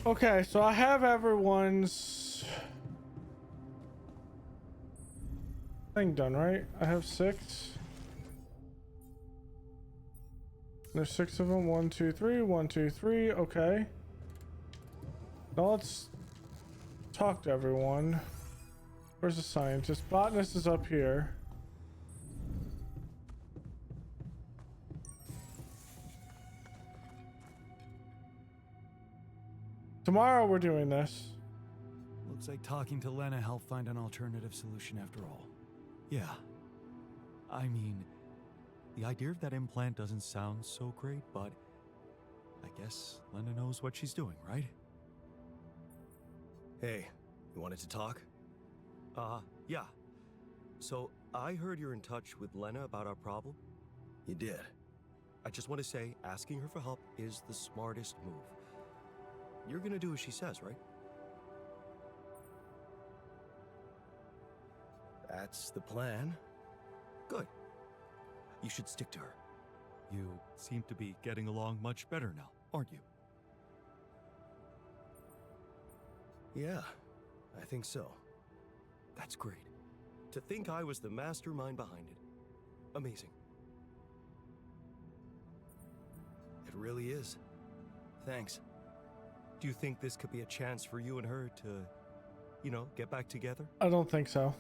Okay, so I have everyone's thing done, right? I have 6. There's 6 of them. 1, 2, 3. 1, 2, 3. Okay. Now let's talk to everyone. Where's the scientist? Botanist is up here. Tomorrow we're doing this. Looks like talking to Lena helped find an alternative solution after all. Yeah. I mean, the idea of that implant doesn't sound so great, but I guess Lena knows what she's doing, right? Hey, you wanted to talk? Yeah. So, I heard you're in touch with Lena about our problem. You did. I just want to say, asking her for help is the smartest move. You're gonna do as she says, right? That's the plan. Good. You should stick to her. You seem to be getting along much better now, aren't you? Yeah, I think so. That's great. To think I was the mastermind behind it. Amazing. It really is. Thanks. Do you think this could be a chance for you and her to, you know, get back together? I don't think so.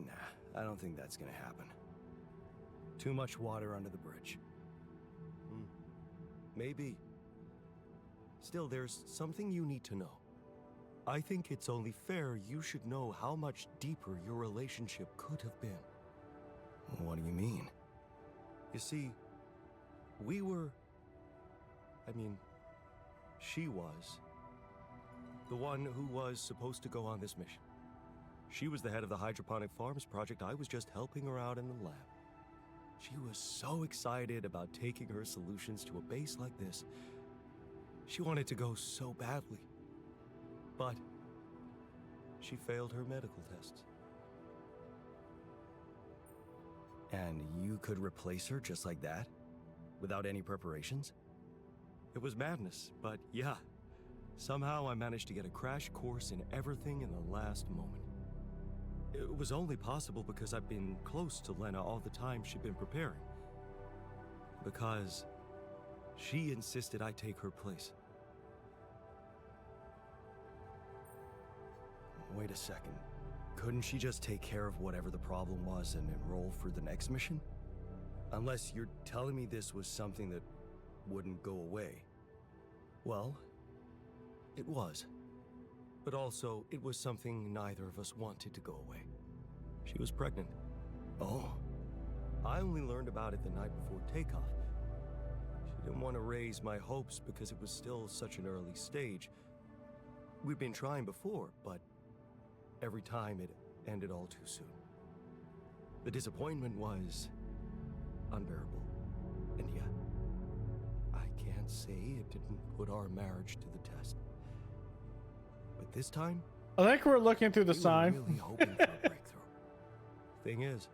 Nah, I don't think that's gonna happen. Too much water under the bridge. Maybe. Still, there's something you need to know. I think it's only fair you should know how much deeper your relationship could have been. What do you mean? You see, she was the one who was supposed to go on this mission. She was the head of the hydroponic farms project. I was just helping her out in the lab. She was so excited about taking her solutions to a base like this. She wanted to go so badly. But she failed her medical tests. And you could replace her just like that? Without any preparations? It was madness, but yeah. Somehow I managed to get a crash course in everything in the last moment. It was only possible because I've been close to Lena all the time she'd been preparing. Because she insisted I take her place. Wait a second. Couldn't she just take care of whatever the problem was and enroll for the next mission? Unless you're telling me this was something that wouldn't go away. Well, it was. But also, it was something neither of us wanted to go away. She was pregnant. Oh. I only learned about it the night before takeoff. She didn't want to raise my hopes because it was still such an early stage. We'd been trying before, but every time it ended all too soon. The disappointment was unbearable. And yet, I can't say it didn't put our marriage to the test. But this time, I think we're looking through the we sign. were really hoping for a breakthrough. Thing is,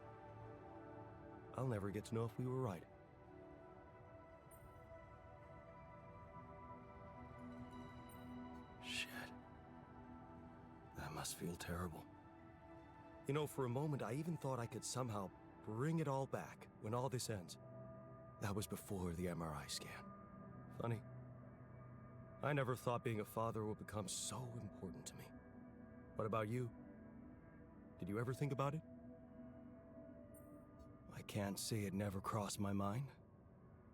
I'll never get to know if we were right. Shit. That must feel terrible. You know, for a moment, I even thought I could somehow bring it all back when all this ends. That was before the MRI scan. Funny. I never thought being a father would become so important to me. What about you? Did you ever think about it? I can't say it never crossed my mind,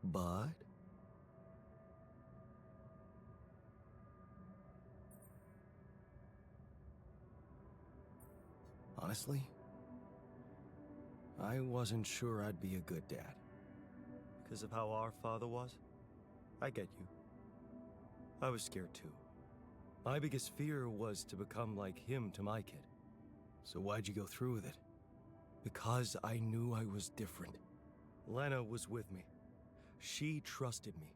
but... honestly, I wasn't sure I'd be a good dad. Because of how our father was? I get you. I was scared too. My biggest fear was to become like him to my kid. So why'd you go through with it? Because I knew I was different. Lena was with me. She trusted me.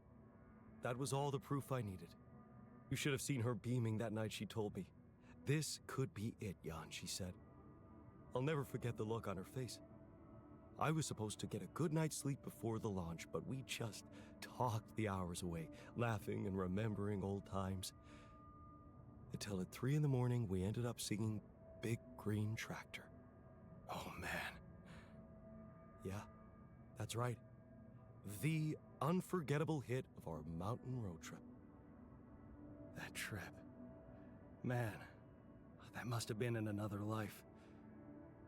That was all the proof I needed. You should have seen her beaming that night she told me. This could be it, Jan, she said. I'll never forget the look on her face. I was supposed to get a good night's sleep before the launch, but we just talked the hours away, laughing and remembering old times. Until at 3 in the morning, we ended up singing Big Green Tractor. Oh, man. Yeah, that's right. The unforgettable hit of our mountain road trip. That trip. Man, that must have been in another life.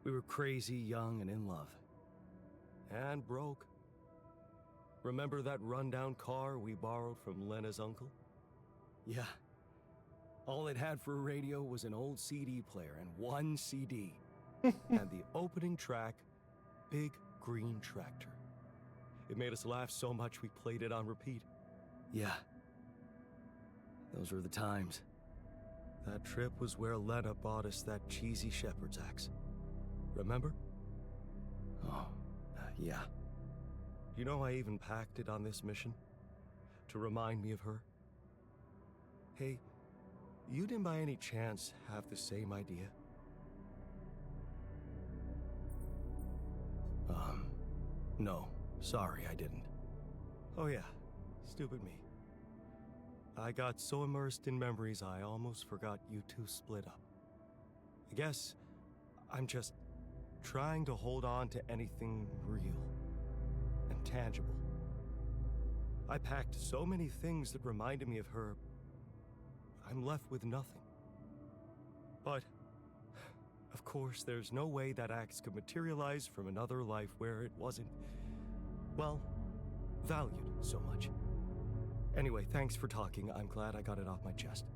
We were crazy, young, and in love. And broke. Remember that rundown car we borrowed from Lena's uncle? Yeah. All it had for a radio was an old CD player and one CD. And the opening track, Big Green Tractor. It made us laugh so much we played it on repeat. Yeah. Those were the times. That trip was where Lena bought us that cheesy shepherd's axe. Remember? Oh, yeah. You know I even packed it on this mission? To remind me of her? Hey, you didn't by any chance have the same idea? No. Sorry, I didn't. Oh yeah, stupid me. I got so immersed in memories I almost forgot you two split up. I guess I'm just trying to hold on to anything real and tangible. I packed so many things that reminded me of her, I'm left with nothing. But, of course, there's no way that axe could materialize from another life where it wasn't, well, valued so much. Anyway, thanks for talking. I'm glad I got it off my chest.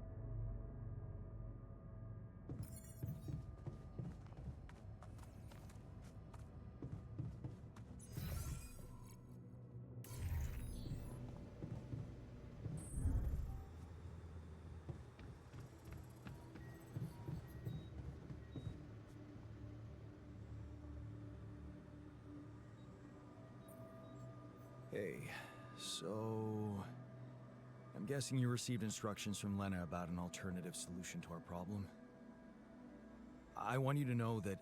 Hey, so... I'm guessing you received instructions from Lena about an alternative solution to our problem. I want you to know that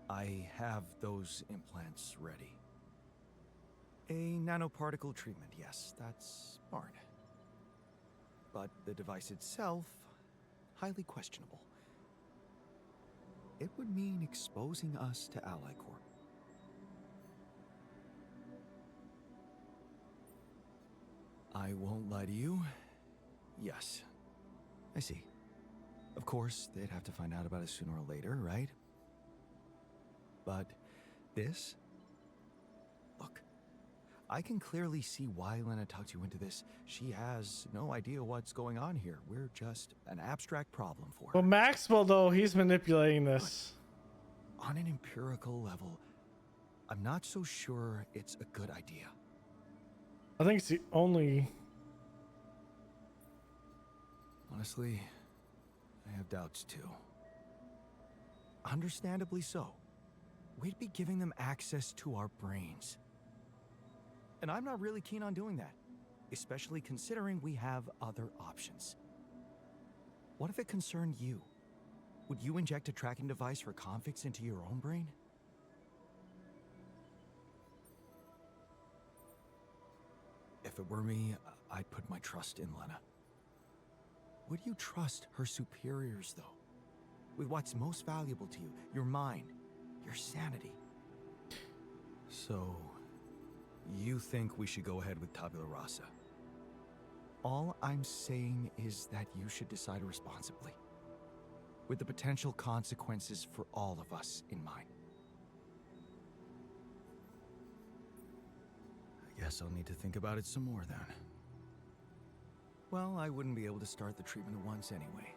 I have those implants ready. A nanoparticle treatment, yes, that's smart. But the device itself, highly questionable. It would mean exposing us to Ally Corp. I won't lie to you. Yes. I see. Of course, they'd have to find out about it sooner or later, right? But this? Look, I can clearly see why Lena talked you into this. She has no idea what's going on here. We're just an abstract problem for her. Well, Maxwell, though, he's manipulating this. But on an empirical level, I'm not so sure it's a good idea. I think it's the only... Honestly, I have doubts too. Understandably so. We'd be giving them access to our brains. And I'm not really keen on doing that, especially considering we have other options. What if it concerned you? Would you inject a tracking device for convicts into your own brain? If it were me, I'd put my trust in Lena. Would you trust her superiors, though? With what's most valuable to you, your mind, your sanity. So, you think we should go ahead with Tabula Rasa? All I'm saying is that you should decide responsibly, with the potential consequences for all of us in mind. I guess I'll need to think about it some more then. Well, I wouldn't be able to start the treatment at once anyway.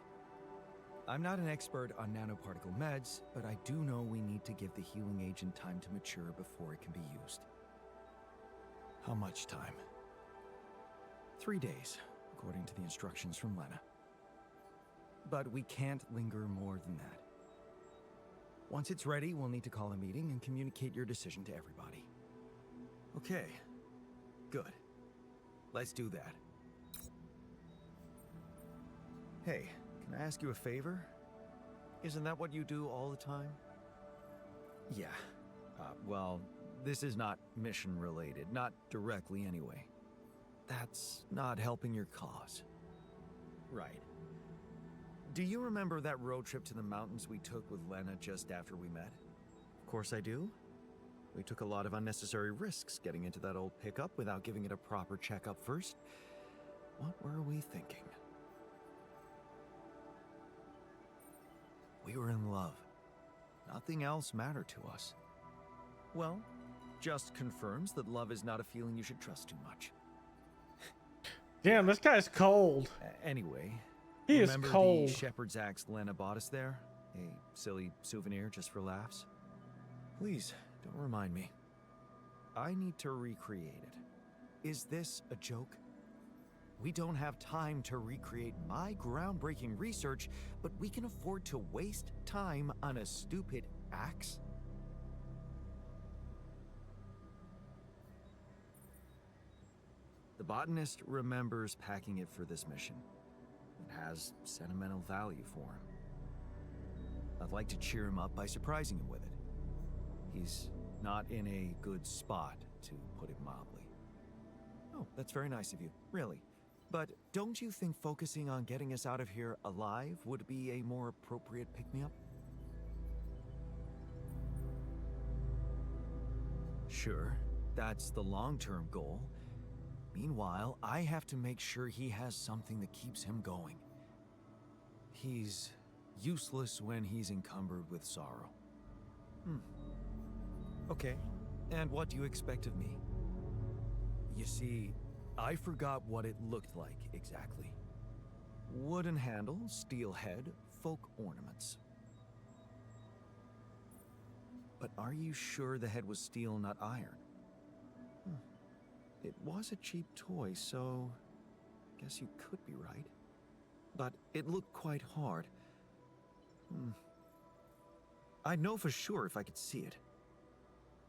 I'm not an expert on nanoparticle meds, but I do know we need to give the healing agent time to mature before it can be used. How much time? 3 days, according to the instructions from Lena. But we can't linger more than that. Once it's ready, we'll need to call a meeting and communicate your decision to everybody. Okay. Good. Let's do that. Hey, can I ask you a favor? Isn't that what you do all the time? Yeah. Well, this is not mission related, not directly anyway. That's not helping your cause. Right. Do you remember that road trip to the mountains we took with Lena just after we met? Of course I do. We took a lot of unnecessary risks getting into that old pickup without giving it a proper checkup first. What were we thinking? We were in love. Nothing else mattered to us. Well, just confirms that love is not a feeling you should trust too much. Damn, this guy's cold. Anyway, He is remember cold. the shepherd's axe Lena bought us there? A silly souvenir just for laughs? Please, don't remind me. I need to recreate it. Is this a joke? We don't have time to recreate my groundbreaking research, but we can afford to waste time on a stupid axe? The botanist remembers packing it for this mission. It has sentimental value for him. I'd like to cheer him up by surprising him with it. He's not in a good spot, to put it mildly. Oh, that's very nice of you, really. But don't you think focusing on getting us out of here alive would be a more appropriate pick-me-up? Sure, that's the long-term goal. Meanwhile, I have to make sure he has something that keeps him going. He's useless when he's encumbered with sorrow. Okay, and what do you expect of me? You see, I forgot what it looked like exactly. Wooden handle, steel head, folk ornaments. But are you sure the head was steel, not iron? It was a cheap toy, so guess you could be right. But it looked quite hard. I'd know for sure if I could see it.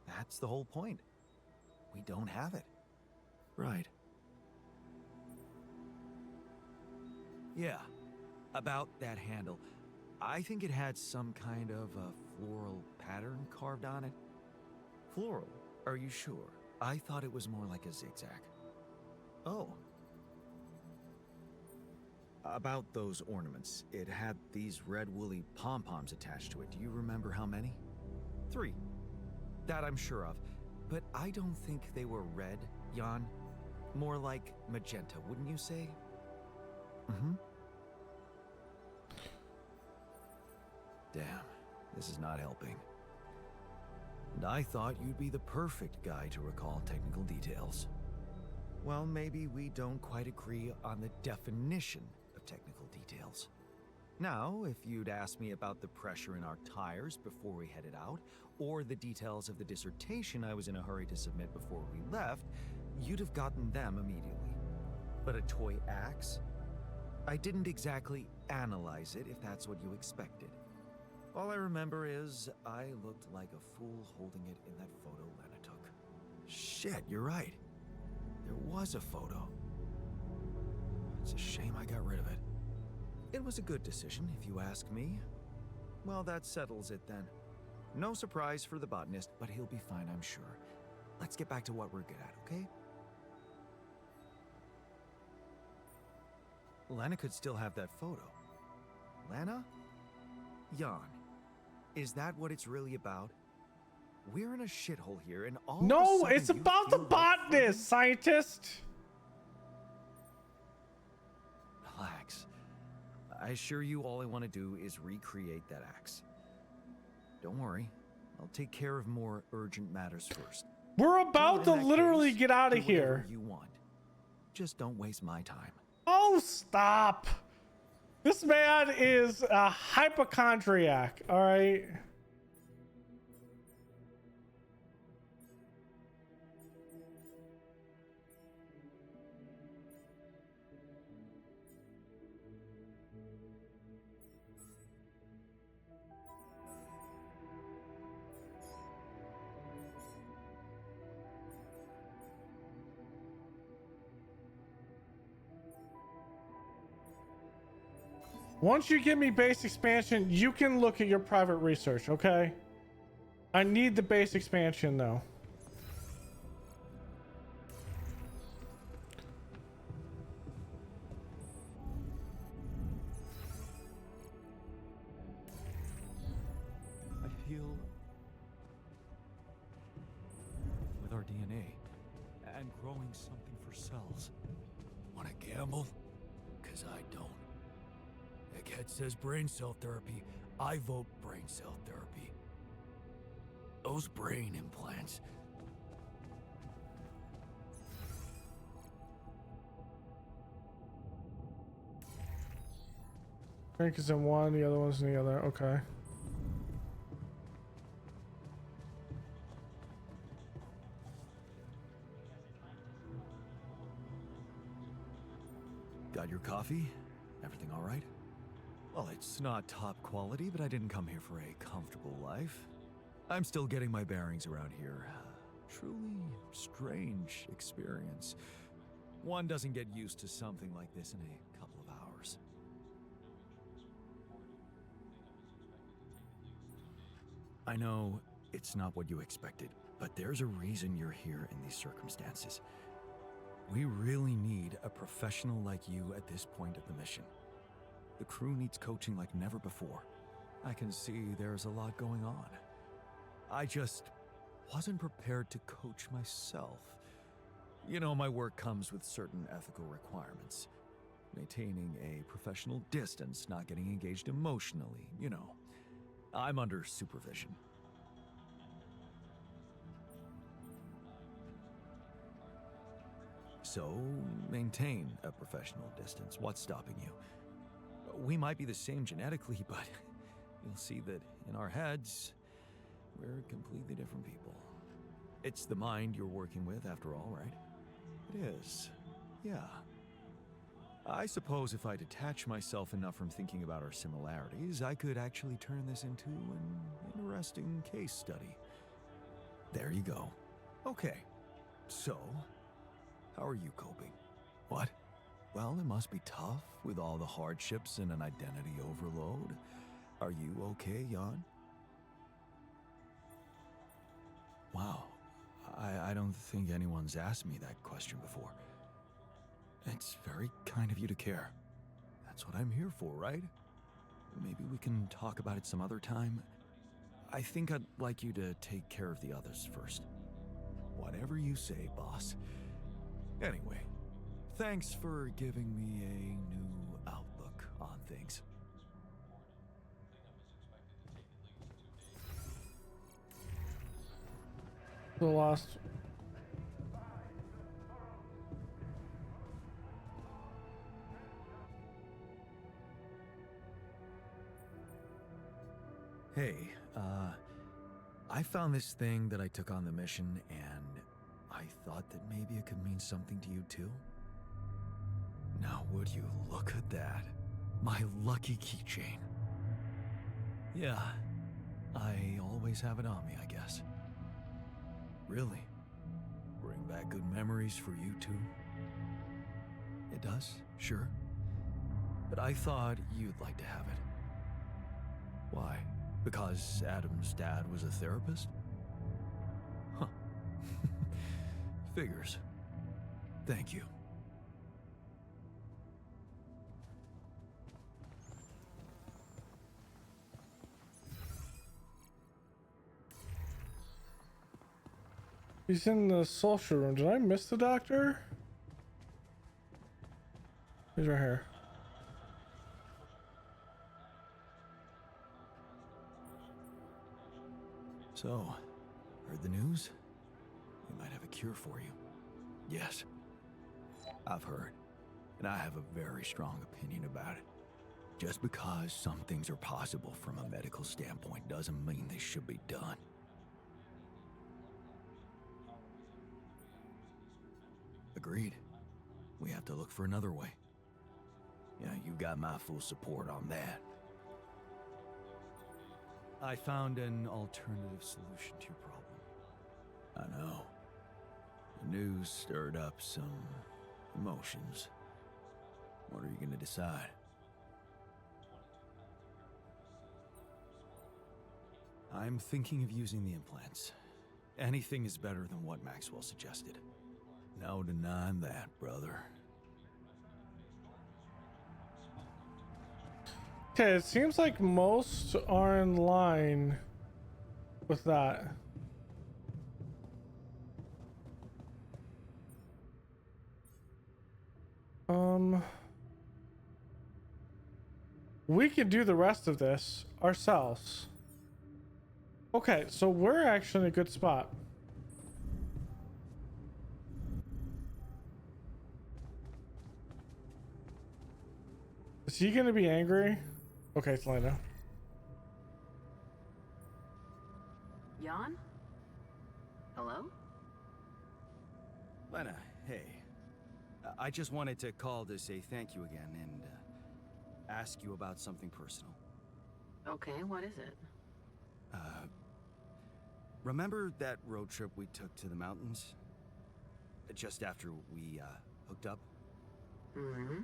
That's the whole point. We don't have it. Right. Yeah, about that handle. I think it had some kind of a floral pattern carved on it. Floral? Are you sure? I thought it was more like a zigzag. Oh. About those ornaments, it had these red woolly pom-poms attached to it. Do you remember how many? 3. That I'm sure of. But I don't think they were red, Jan. More like magenta, wouldn't you say? Damn, this is not helping. And I thought you'd be the perfect guy to recall technical details. Well, maybe we don't quite agree on the definition of technical details. Now, if you'd asked me about the pressure in our tires before we headed out, or the details of the dissertation I was in a hurry to submit before we left, you'd have gotten them immediately. But a toy axe? I didn't exactly analyze it, if that's what you expected. All I remember is I looked like a fool holding it in that photo Lena took. Shit, you're right. There was a photo. It's a shame I got rid of it. It was a good decision, if you ask me. Well, that settles it then. No surprise for the botanist, but he'll be fine, I'm sure. Let's get back to what we're good at, okay? Lena could still have that photo. Lena? Jan, is that what it's really about? We're in a shithole here, and all No, of a sudden it's you about the feel like botanist, scientist. Relax. I assure you all I want to do is recreate that axe. Don't worry. I'll take care of more urgent matters first. We're Well, about in to that literally case, get out do of whatever here. you want. Just don't waste my time. Oh, stop. This man is a hypochondriac, all right? Once you give me base expansion, you can look at your private research, okay? I need the base expansion though. I feel with our DNA and growing something for cells. Wanna gamble? 'Cause I don't. Egghead says brain cell therapy. I vote brain cell therapy. Those brain implants, Drink is in one, the other one's in the other. Okay. Got your coffee? Everything all right? Well, it's not top quality, but I didn't come here for a comfortable life. I'm still getting my bearings around here. Truly strange experience. One doesn't get used to something like this in a couple of hours. I know it's not what you expected, but there's a reason you're here in these circumstances. We really need a professional like you at this point of the mission. The crew needs coaching like never before. I can see there's a lot going on. I just wasn't prepared to coach myself. You know, my work comes with certain ethical requirements. Maintaining a professional distance, not getting engaged emotionally, you know. I'm under supervision. So, maintain a professional distance. What's stopping you? We might be the same genetically, but you'll see that in our heads, we're completely different people. It's the mind you're working with, after all, right? It is. Yeah. I suppose if I detach myself enough from thinking about our similarities, I could actually turn this into an interesting case study. There you go. Okay. So, how are you coping? What? Well, it must be tough with all the hardships and an identity overload. Are you okay, Jan? Wow. I don't think anyone's asked me that question before. It's very kind of you to care. That's what I'm here for, right? Maybe we can talk about it some other time. I think I'd like you to take care of the others first. Whatever you say, boss. Anyway, thanks for giving me a new outlook on things. The last. Hey, I found this thing that I took on the mission, and I thought that maybe it could mean something to you too. Now, would you look at that? My lucky keychain. Yeah, I always have it on me, I guess. Really? Bring back good memories for you too? It does, sure. But I thought you'd like to have it. Why? Because Adam's dad was a therapist? Huh. Figures. Thank you. He's in the social room. Did I miss the doctor? He's right here. So, heard the news? We might have a cure for you. Yes. I've heard. And I have a very strong opinion about it. Just because some things are possible from a medical standpoint doesn't mean they should be done. Agreed. We have to look for another way. Yeah, you got my full support on that. I found an alternative solution to your problem. I know. The news stirred up some emotions. What are you gonna decide? I'm thinking of using the implants. Anything is better than what Maxwell suggested. No denying that, brother. Okay, it seems like most are in line with that. We can do the rest of this ourselves. Okay, so we're actually in a good spot. Is he gonna be angry? Okay, it's Lena. Jan? Hello? Lena, hey. I just wanted to call to say thank you again and ask you about something personal. Okay, what is it? Remember that road trip we took to the mountains? Just after we hooked up? Mm-hmm.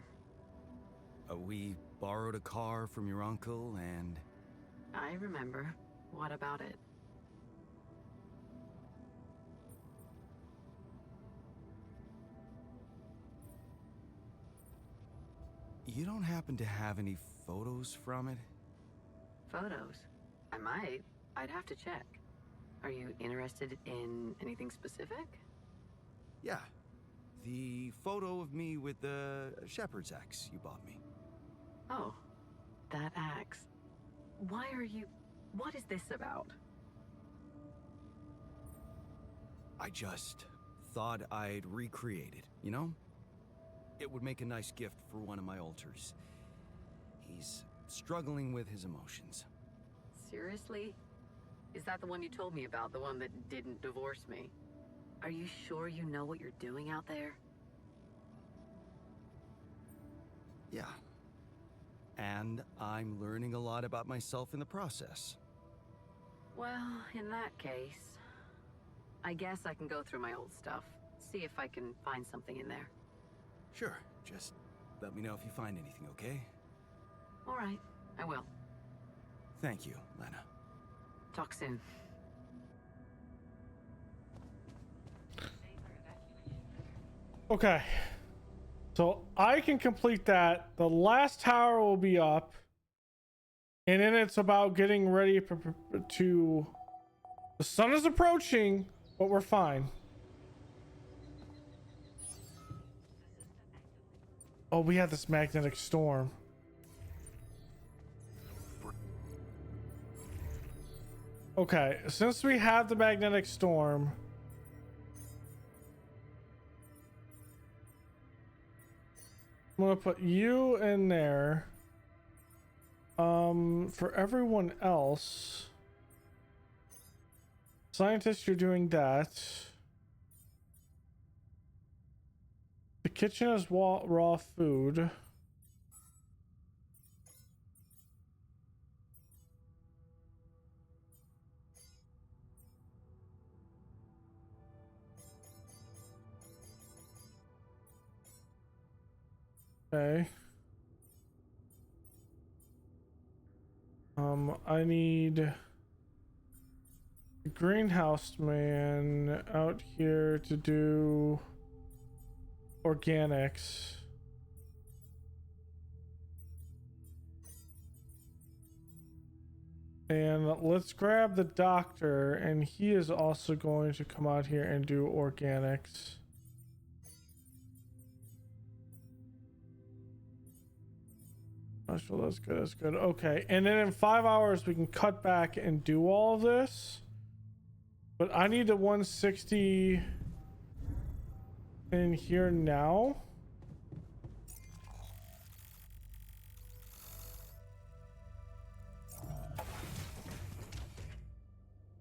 We borrowed a car from your uncle and... I remember. What about it? You don't happen to have any photos from it? Photos? I might. I'd have to check. Are you interested in anything specific? Yeah. The photo of me with the shepherd's axe you bought me. Oh, that axe. Why are you... What is this about? I just thought I'd recreate it, you know? It would make a nice gift for one of my alters. He's struggling with his emotions. Seriously? Is that the one you told me about, the one that didn't divorce me? Are you sure you know what you're doing out there? Yeah. And I'm learning a lot about myself in the process. Well, in that case, I guess I can go through my old stuff, see if I can find something in there. Sure, just let me know if you find anything, okay? All right, I will. Thank you, Lena. Talk soon. Okay. So I can complete that. The last tower will be up. And then it's about getting ready to... The sun is approaching, but we're fine. Oh, we have this magnetic storm. Okay, since we have the magnetic storm... I'm gonna put you in there. For everyone else, scientists, you're doing that. The kitchen is raw food. Okay. I need a greenhouse man out here to do organics. And let's grab the doctor, and he is also going to come out here and do organics. Oh, sure, that's good. That's good. Okay, and then in 5 hours we can cut back and do all of this. But I need the 160 in here now.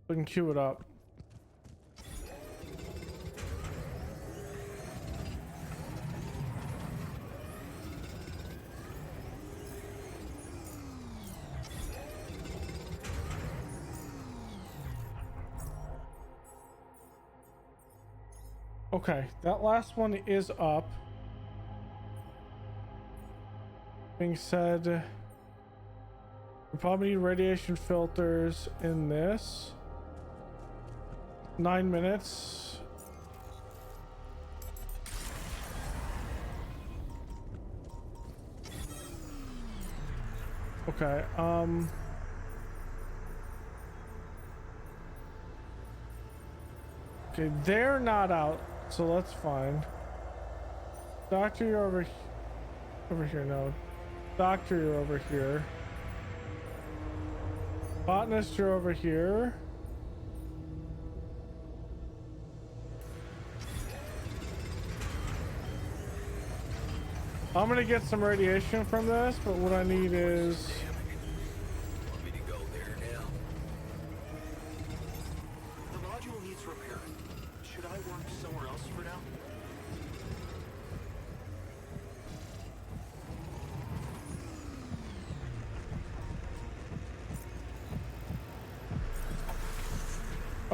We can queue it up. Okay, that last one is up. Being said, we probably need radiation filters in this. 9 minutes. Okay, okay, they're not out, so that's fine. Doctor, you're over here. No, doctor, you're over here. Botanist, you're over here. I'm gonna get some radiation from this, but what I need is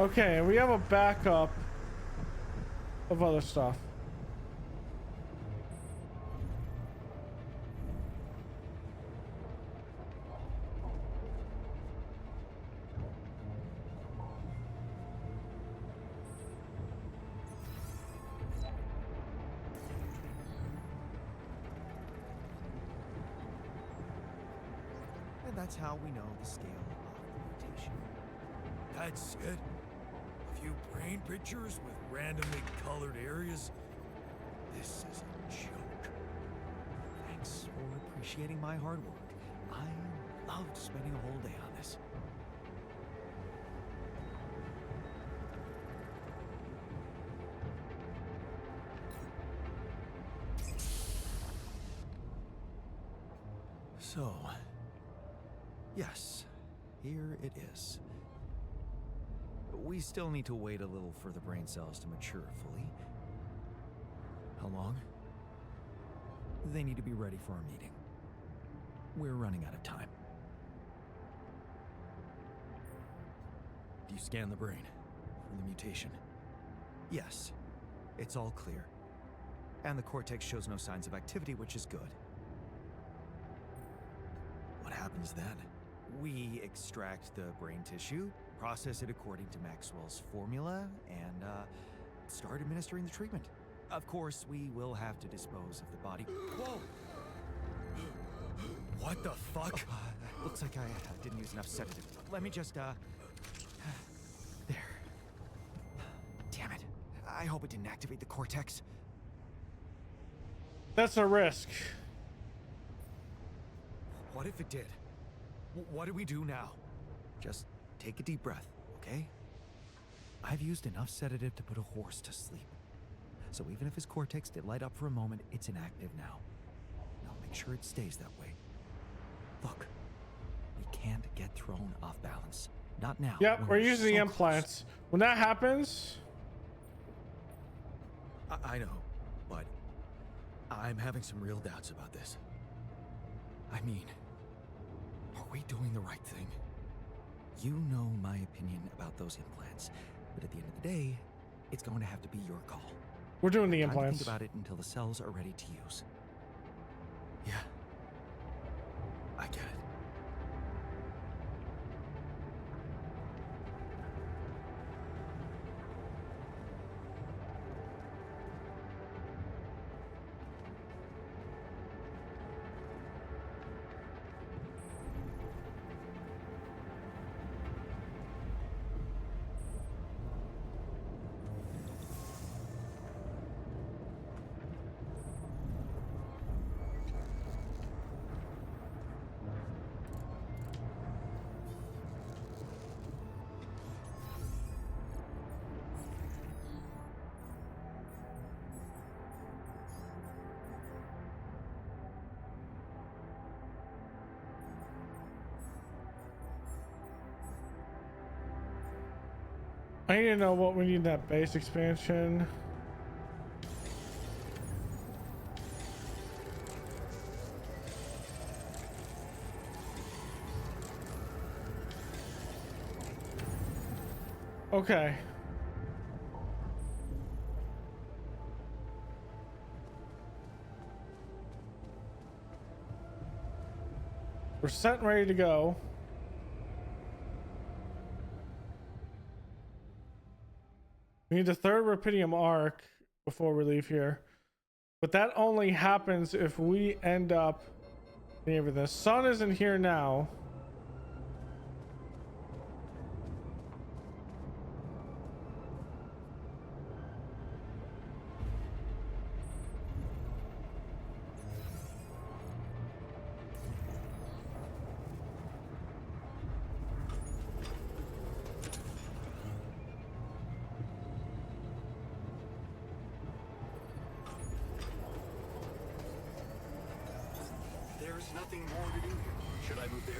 Okay, and we have a backup of other stuff. And that's how we know the scale of the mutation. That's it? A few brain pictures with randomly colored areas? This is a joke. Thanks for appreciating my hard work. I loved spending a whole day on this. So, yes, here it is. We still need to wait a little for the brain cells to mature fully. How long? They need to be ready for our meeting. We're running out of time. Do you scan the brain for the mutation? Yes, it's all clear. And the cortex shows no signs of activity, which is good. What happens then? We extract the brain tissue, process it according to Maxwell's formula, and start administering the treatment. Of course, we will have to dispose of the body. Whoa! What the fuck? Looks like I didn't use enough sedative. Let me just, there. Damn it. I hope it didn't activate the cortex. That's a risk. What if it did? What do we do now? Just take a deep breath, okay? I've used enough sedative to put a horse to sleep. So even if his cortex did light up for a moment, it's inactive now. Now make sure it stays that way. Look, we can't get thrown off balance. Not now. Yep, we're using the so implants. close. When that happens, I know, but I'm having some real doubts about this. I mean, are we doing the right thing? You know my opinion about those implants, but at the end of the day, it's going to have to be your call. we're doing the Time to implants. think about it until the cells are ready to use. Yeah, I get it. I need to know what we need in that base expansion. Okay. We're set and ready to go. We need the third Rapidium arc before we leave here. But that only happens if we end up near the sun isn't here now. There's nothing more to do here. Should I move there?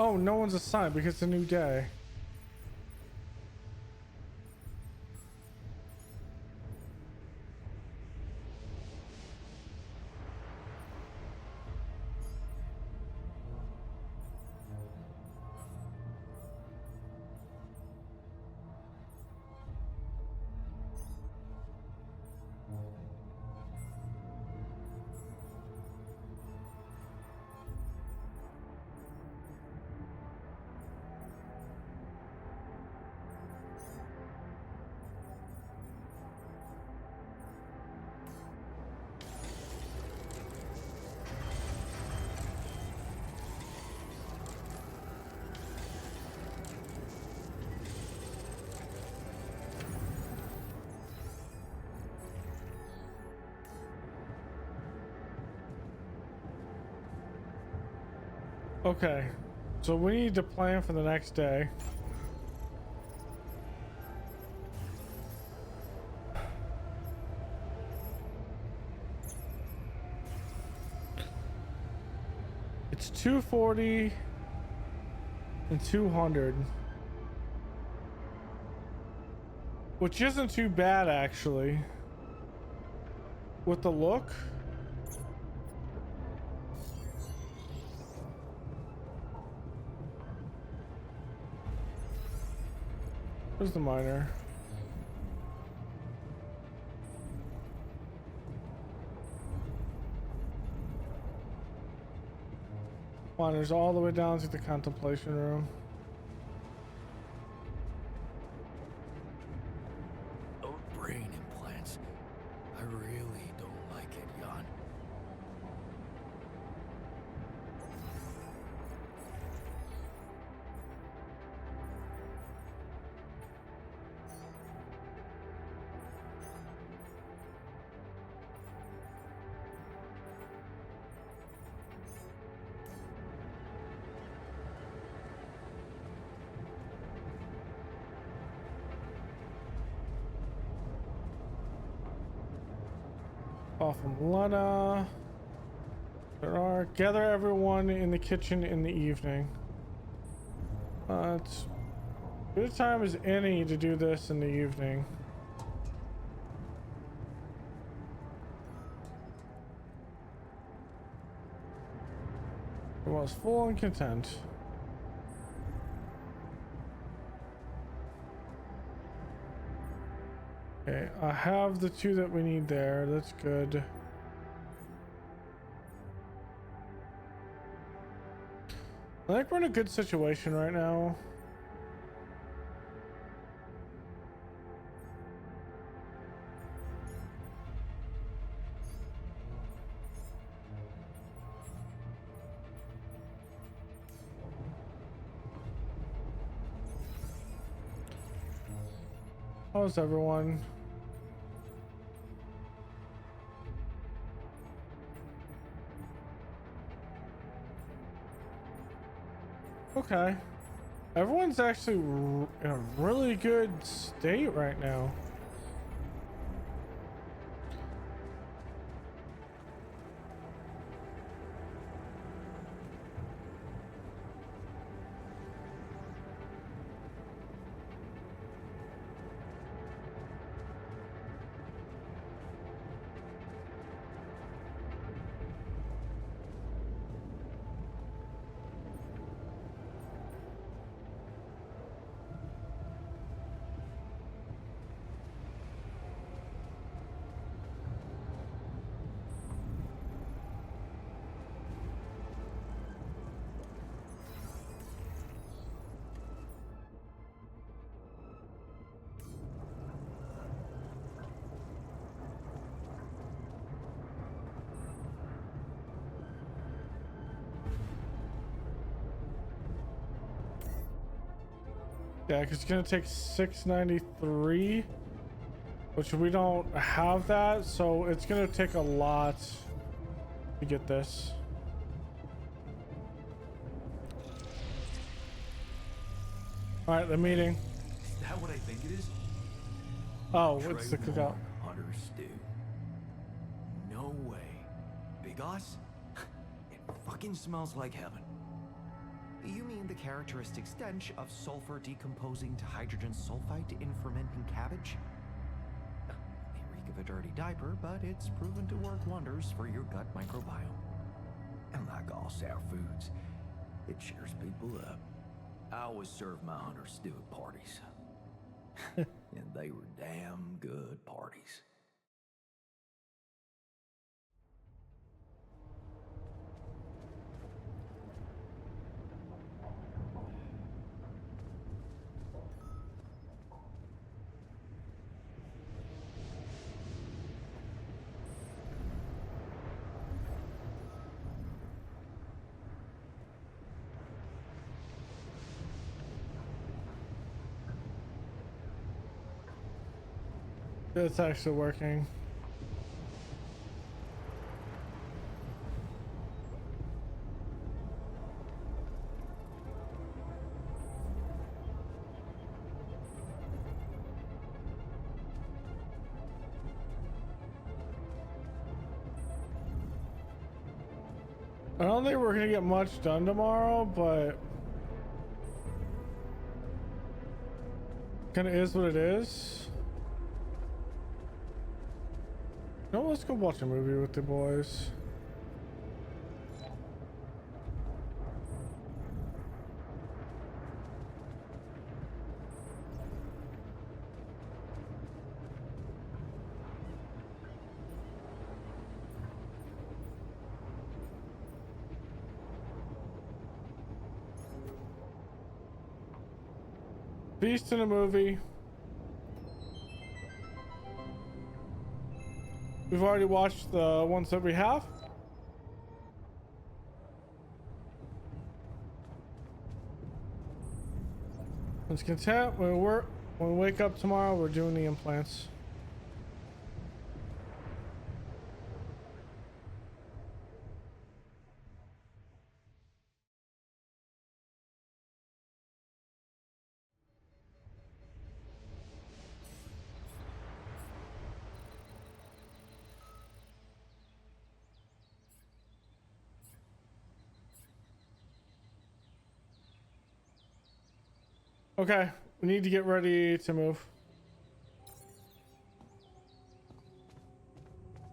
Oh, no one's assigned because it's a new day. Okay, so we need to plan for the next day. It's 240 and 200, which isn't too bad actually with the look. Where's the miner? Miner's all the way down to the contemplation room. Oh, brain implants. I really don't like it, Jan. Off from Lena. There are. Gather everyone in the kitchen in the evening. It's good time as any to do this in the evening. It was full and content. Okay, I have the two that we need there. That's good. I think we're in a good situation right now. How's everyone? Okay. Everyone's actually in a really good state right now. Yeah, because it's gonna take 693, which we don't have that, so it's gonna take a lot to get this. All right, the meeting. Is that what I think it is? Oh, it's the cookout. Hunter stew. No way. Big Oss? It fucking smells like heaven. You mean the characteristic stench of sulfur decomposing to hydrogen sulfide in fermenting cabbage? May reek of a dirty diaper, but it's proven to work wonders for your gut microbiome. And like all sour foods, it cheers people up. I always serve my hunters stew at parties. And they were damn good parties. It's actually working. I don't think we're gonna get much done tomorrow, but kind of is what it is. No, let's go watch a movie with the boys. Beast in a movie. We've already watched the ones that we have. Let's content. When we wake up tomorrow, we're doing the implants. Okay, we need to get ready to move.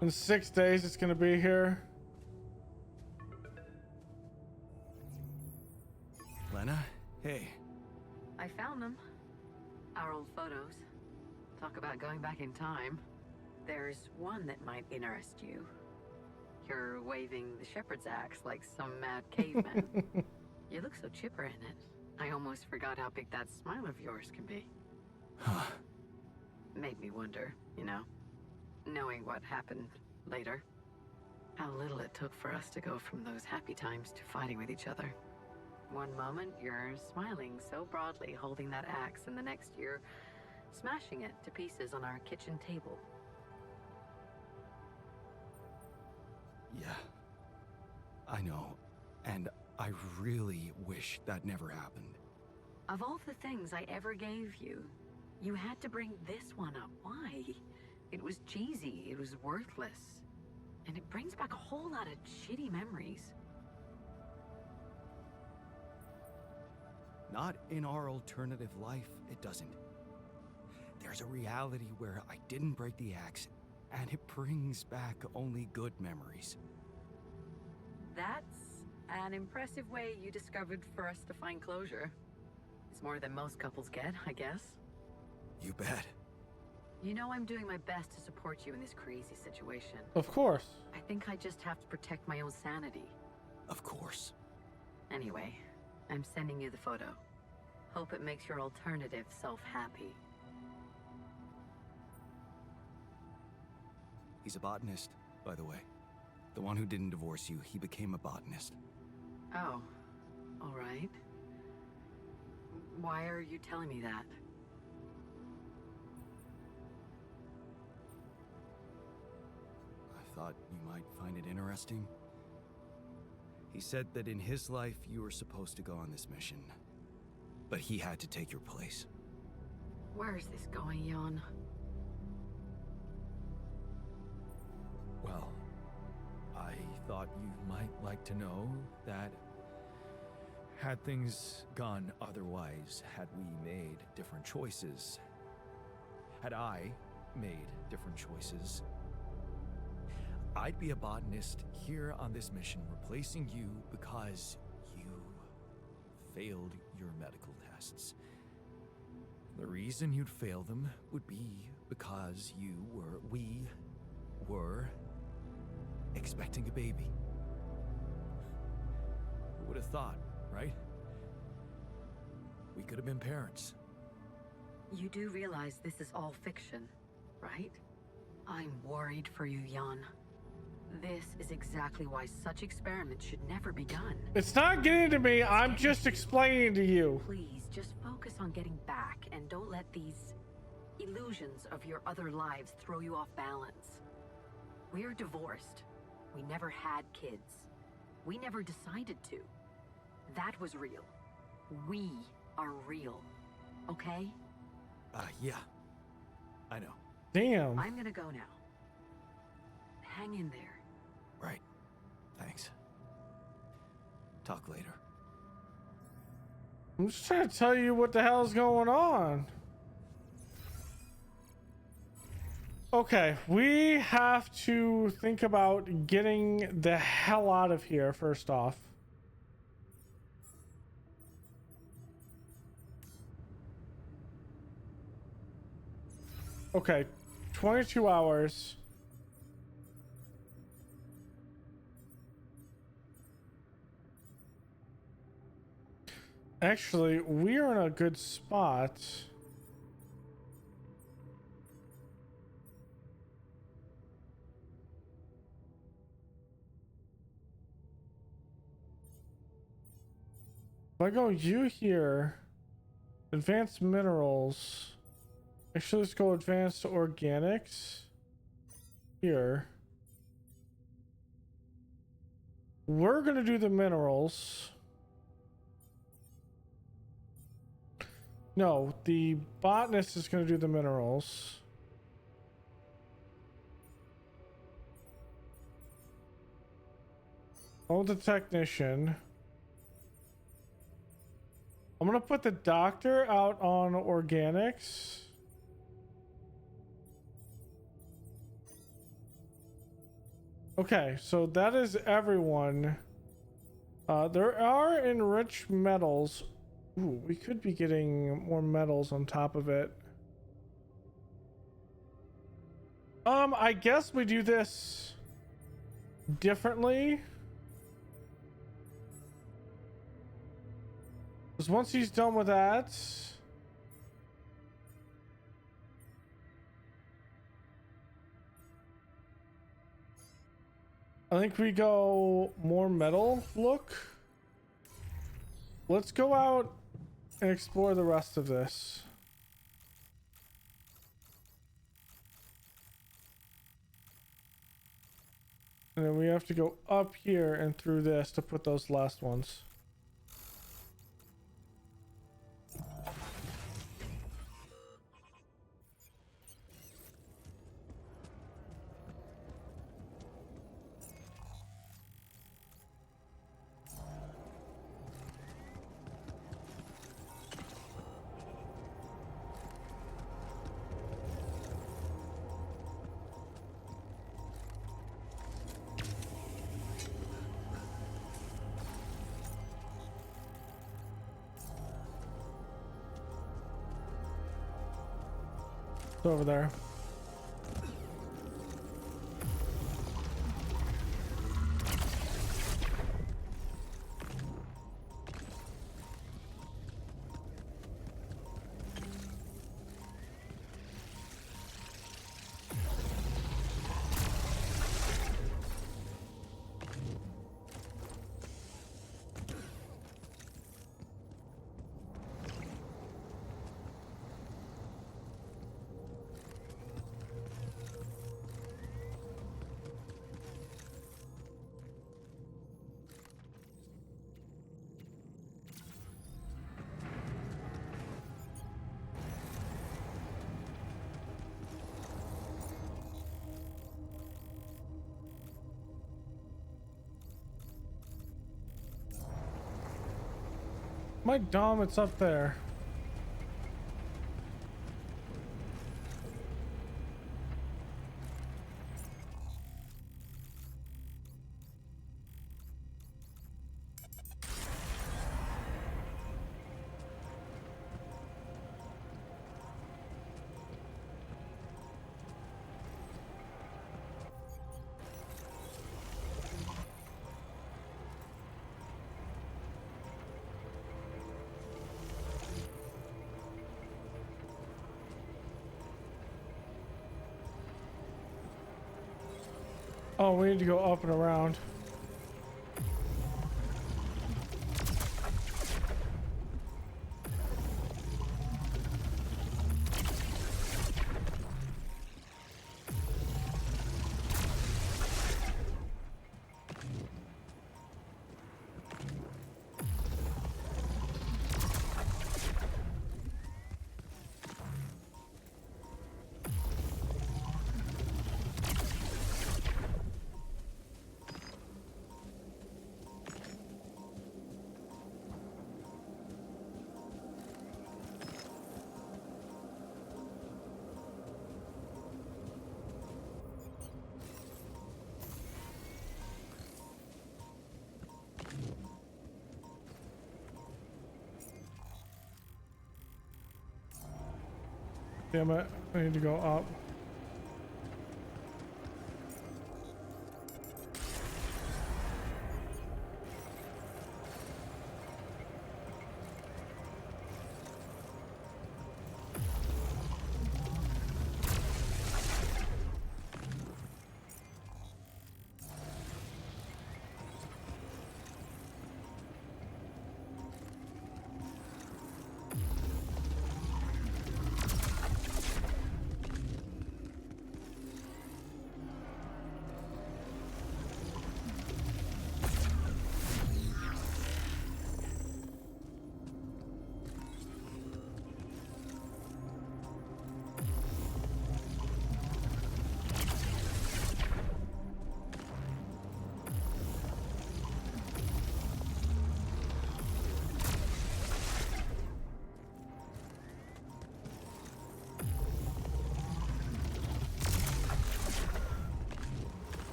In 6 days, it's gonna be here. Lena, hey. I found them. Our old photos. Talk about going back in time. There's one that might interest you. You're waving the shepherd's axe like some mad caveman. You look so chipper in it. I almost forgot how big that smile of yours can be. Huh. Made me wonder, you know, knowing what happened later. How little it took for us to go from those happy times to fighting with each other. One moment, you're smiling so broadly, holding that axe, and the next you're smashing it to pieces on our kitchen table. Yeah. I know. And I really wish that never happened. Of all the things I ever gave you, you had to bring this one up. Why? It was cheesy, it was worthless, and it brings back a whole lot of shitty memories. Not in our alternative life, it doesn't. There's a reality where I didn't break the axe, and it brings back only good memories. That's an impressive way you discovered for us to find closure. It's more than most couples get, I guess. You bet. You know I'm doing my best to support you in this crazy situation. Of course. I think I just have to protect my own sanity. Of course. Anyway, I'm sending you the photo. Hope it makes your alternative self happy. He's a botanist, by the way. The one who didn't divorce you, he became a botanist. Oh, all right. Why are you telling me that? I thought you might find it interesting. He said that in his life you were supposed to go on this mission, but he had to take your place. Where is this going, Jan? Well, I thought you might like to know that Had things gone otherwise, had we made different choices, had I made different choices, I'd be a botanist here on this mission, replacing you because you failed your medical tests. The reason you'd fail them would be because we were expecting a baby. Who would have thought, right? We could have been parents. You do realize this is all fiction, right? I'm worried for you, Jan. This is exactly why such experiments should never be done. It's not getting to me. I'm just explaining to you. Please, just focus on getting back and don't let these illusions of your other lives throw you off balance. We're divorced. We never had kids. We never decided to. That was real. We are real. Okay? Yeah. I know. Damn. I'm gonna go now. Hang in there. Right. Thanks. Talk later. I'm just trying to tell you what the hell's going on. Okay, we have to think about getting the hell out of here first off. Okay, 22 hours. Actually, we are in a good spot. If I go you here, advanced minerals. Actually, let's go advanced organics. Here. We're gonna do the minerals. No, the botanist is gonna do the minerals. Oh, the technician. I'm gonna put the doctor out on organics. Okay, so that is everyone. There are enriched metals. Ooh, we could be getting more metals on top of it. I guess we do this differently. Because once he's done with that, I think we go more metal look. Let's go out and explore the rest of this. And then we have to go up here and through this to put those last ones. It's over there. My dom, it's up there. Oh, we need to go up and around. Damn it, I need to go up.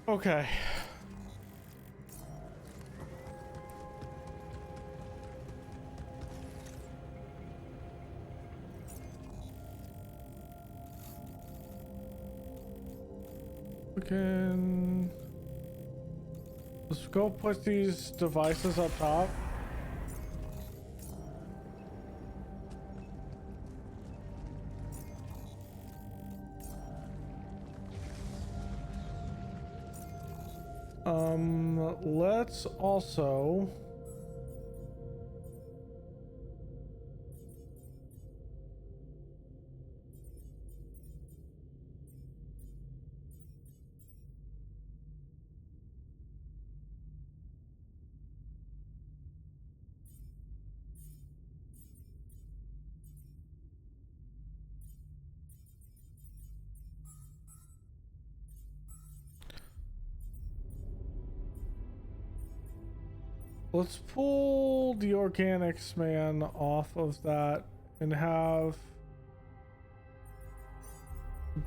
Okay. We can... Let's go put these devices up top. Let's also... Let's pull the organics man off of that and have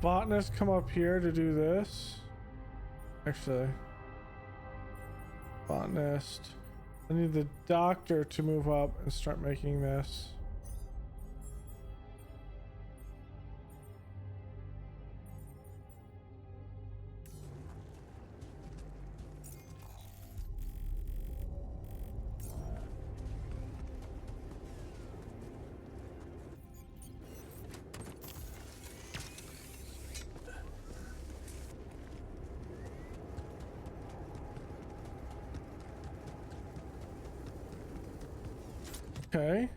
botanist come up here to do this. Actually, botanist. I need the doctor to move up and start making this. Okay,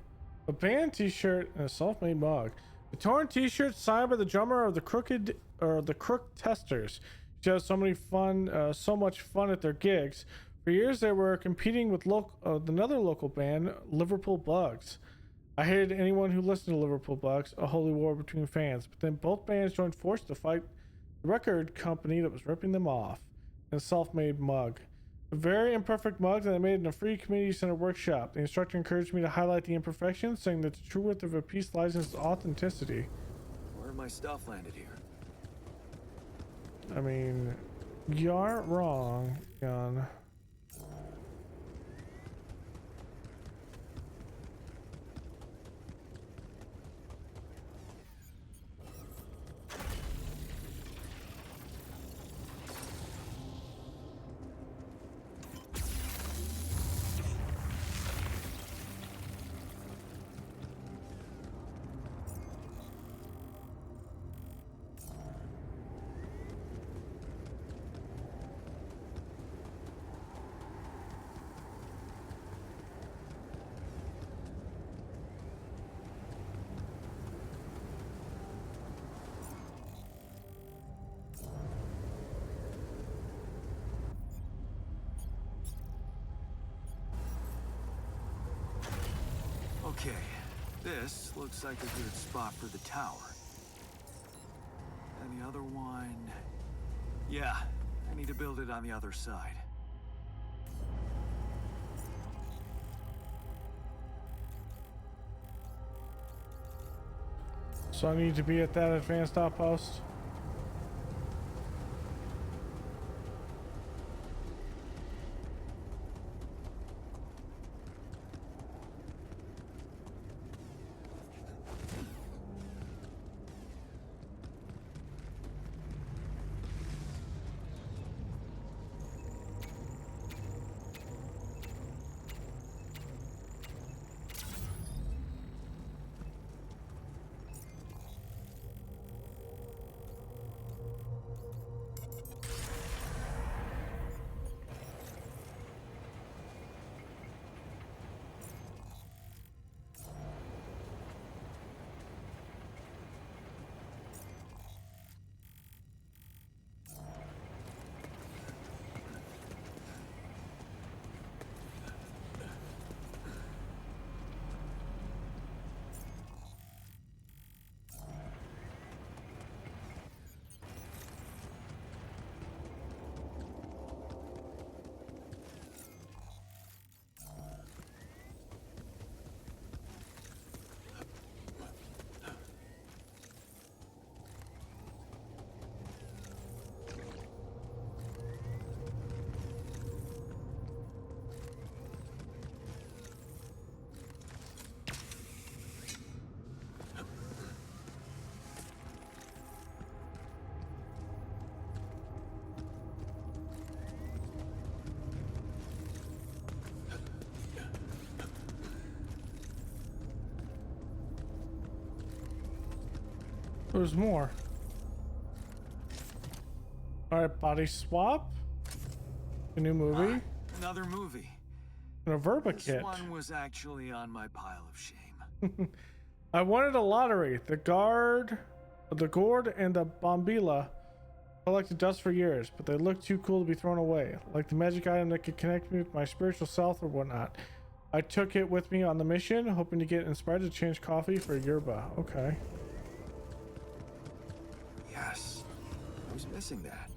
a band t-shirt and a self-made mug. A torn t-shirt signed by the drummer of the Crook Testers. She has so much fun at their gigs. For years they were competing with another local band, Liverpool Bugs. I hated anyone who listened to Liverpool Bugs, a holy war between fans. But then both bands joined forces to fight the record company that was ripping them off. And a self-made mug. A very imperfect mug that I made in a free community center workshop. The instructor encouraged me to highlight the imperfections, saying that the true worth of a piece lies in its authenticity. Where my stuff landed here? I mean, you aren't wrong, Jan. Okay, this looks like a good spot for the tower. And the other one... Yeah, I need to build it on the other side. So I need to be at that advanced outpost. There's more. Alright, body swap. A new movie. Another movie. And a Verba This kit. one was actually on my pile of shame. I wanted a lottery. The Gourd and the Bombilla collected dust for years, but they looked too cool to be thrown away. Like the magic item that could connect me with my spiritual self or whatnot. I took it with me on the mission, hoping to get inspired to change coffee for yerba. Okay. Yes. I was missing that.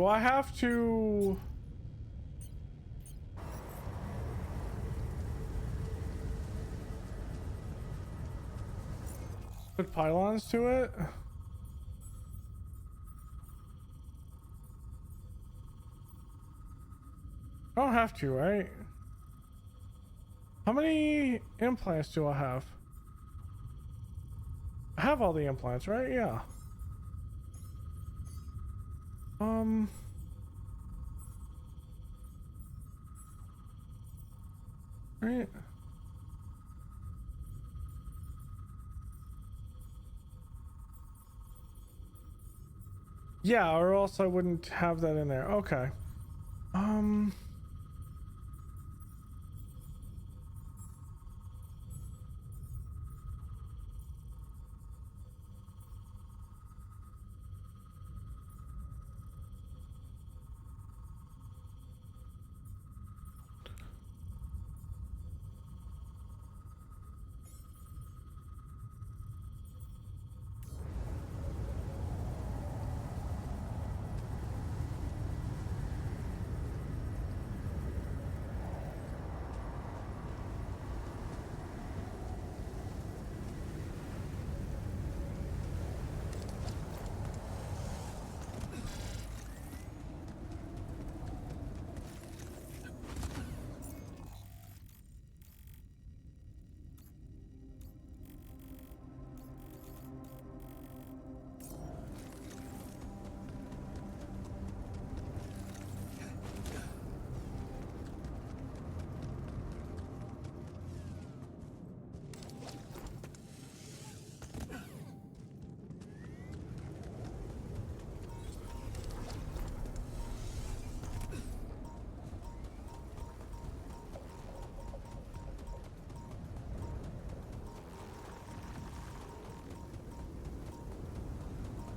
Do I have to... put pylons to it? I don't have to, right? How many implants do I have? I have all the implants, right? Yeah. Right. Yeah, or else I wouldn't have that in there. Okay.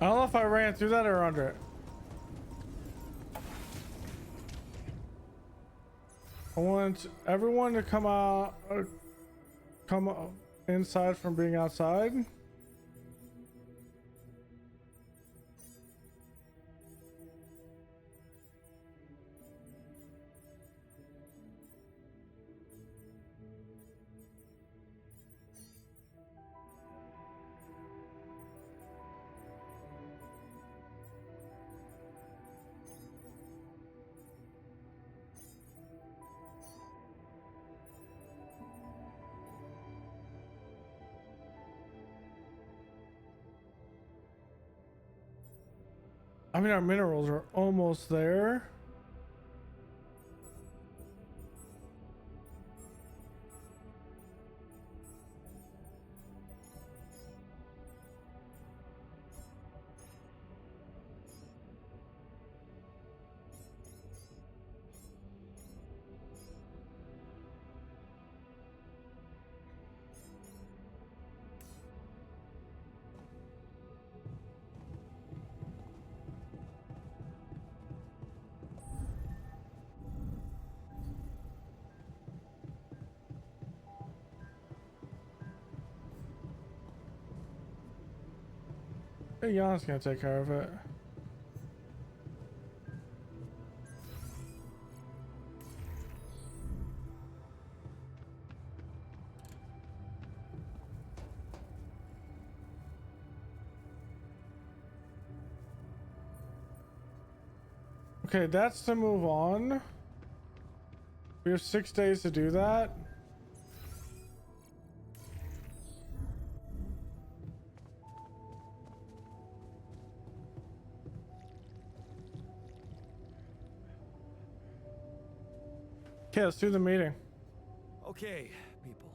I don't know if I ran through that or under it. I want everyone to come out, come inside from being outside. I mean, our minerals are almost there. Hey, Jan's gonna take care of it. Okay, that's to move on. We have 6 days to do that. Okay, let's do the meeting. Okay, people.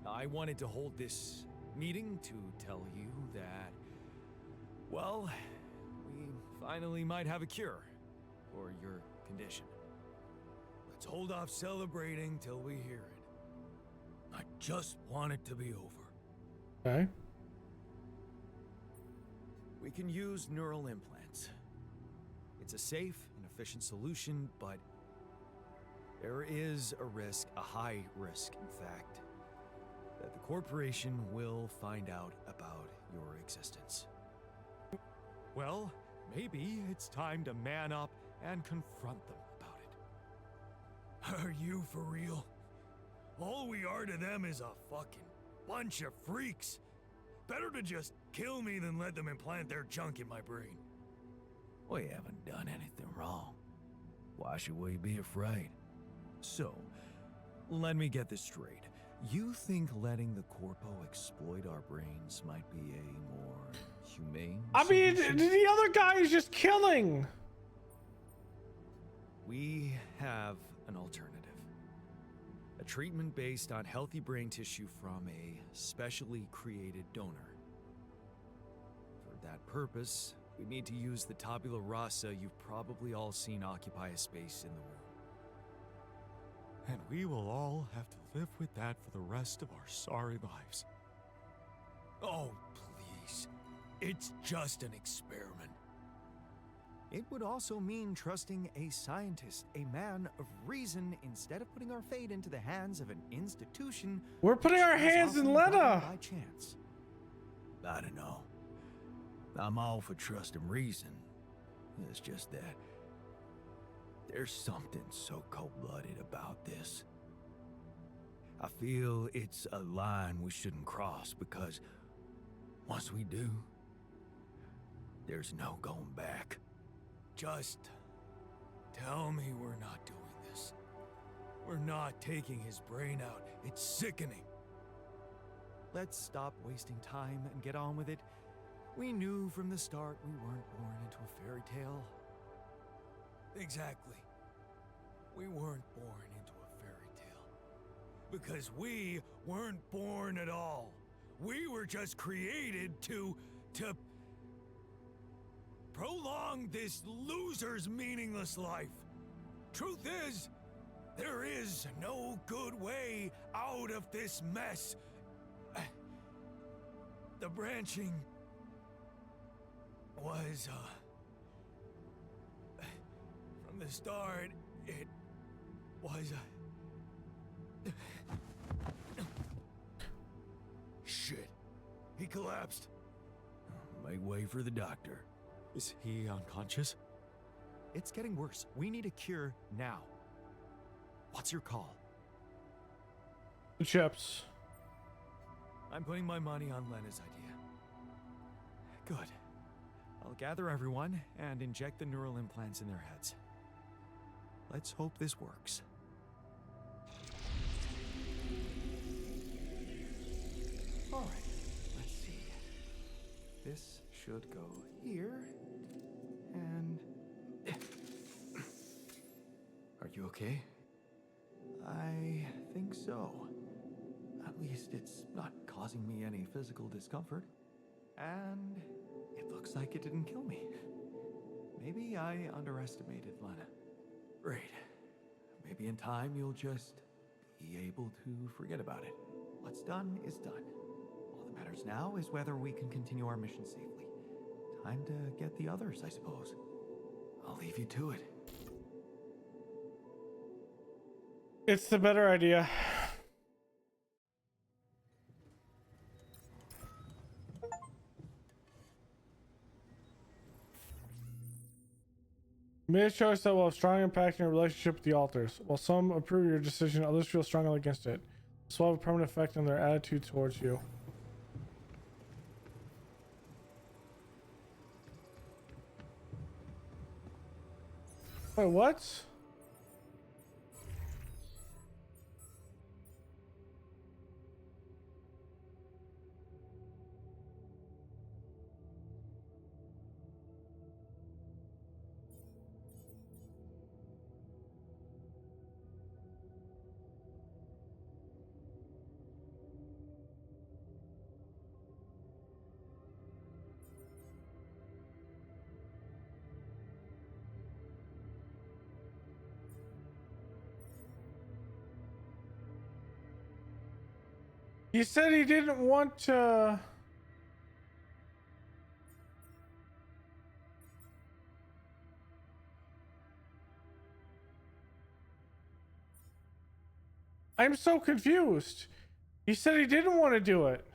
I wanted to hold this meeting to tell you that, well, we finally might have a cure for your condition. Let's hold off celebrating till we hear it. I just want it to be over. Okay. We can use neural implants. It's a safe and efficient solution, but there is a risk, a high risk, in fact, that the corporation will find out about your existence. Well, Maybe it's time to man up and confront them about it. Are you for real? All we are to them is a fucking bunch of freaks. Better to just kill me than let them implant their junk in my brain. We haven't done anything wrong. Why should we be afraid? So, let me get this straight. You think letting the Corpo exploit our brains might be a more humane I mean, solution? the other guy is just killing. We have an alternative. A treatment based on healthy brain tissue from a specially created donor. For that purpose, we need to use the tabula rasa you've probably all seen occupy a space in the womb. And we will all have to live with that for the rest of our sorry lives. Oh, please. It's just an experiment. It would also mean trusting a scientist, a man of reason, instead of putting our fate into the hands of an institution. We're putting our which is hands in often governed Lena. by chance. I don't know. I'm all for trusting reason. It's just that there's something so cold-blooded about this. I feel it's a line we shouldn't cross because once we do, there's no going back. Just tell me we're not doing this. We're not taking his brain out. It's sickening. Let's stop wasting time and get on with it. We knew from the start we weren't born into a fairy tale. Exactly. We weren't born into a fairy tale. Because we weren't born at all. We were just created to prolong this loser's meaningless life. Truth is, there is no good way out of this mess. The branching was, from the start, it was, Shit. He collapsed. Make way for the doctor. Is he unconscious? It's getting worse. We need a cure now. What's your call? The chips. I'm putting my money on Lena's idea. Good. I'll gather everyone and inject the neural implants in their heads. Let's hope this works. All right, let's see. This should go here, and... Are you okay? I think so. At least it's not causing me any physical discomfort. And it looks like it didn't kill me. Maybe I underestimated Lena. Great. Maybe in time you'll just be able to forget about it. What's done is done. All that matters now is whether we can continue our mission safely. Time to get the others, I suppose. I'll leave you to it. It's the better idea. You made a choice that will have strong impact in your relationship with the alters. While some approve your decision, others feel strongly against it. This will have a permanent effect on their attitude towards you. Wait, what? He said he didn't want to... I'm so confused. He said he didn't want to do it.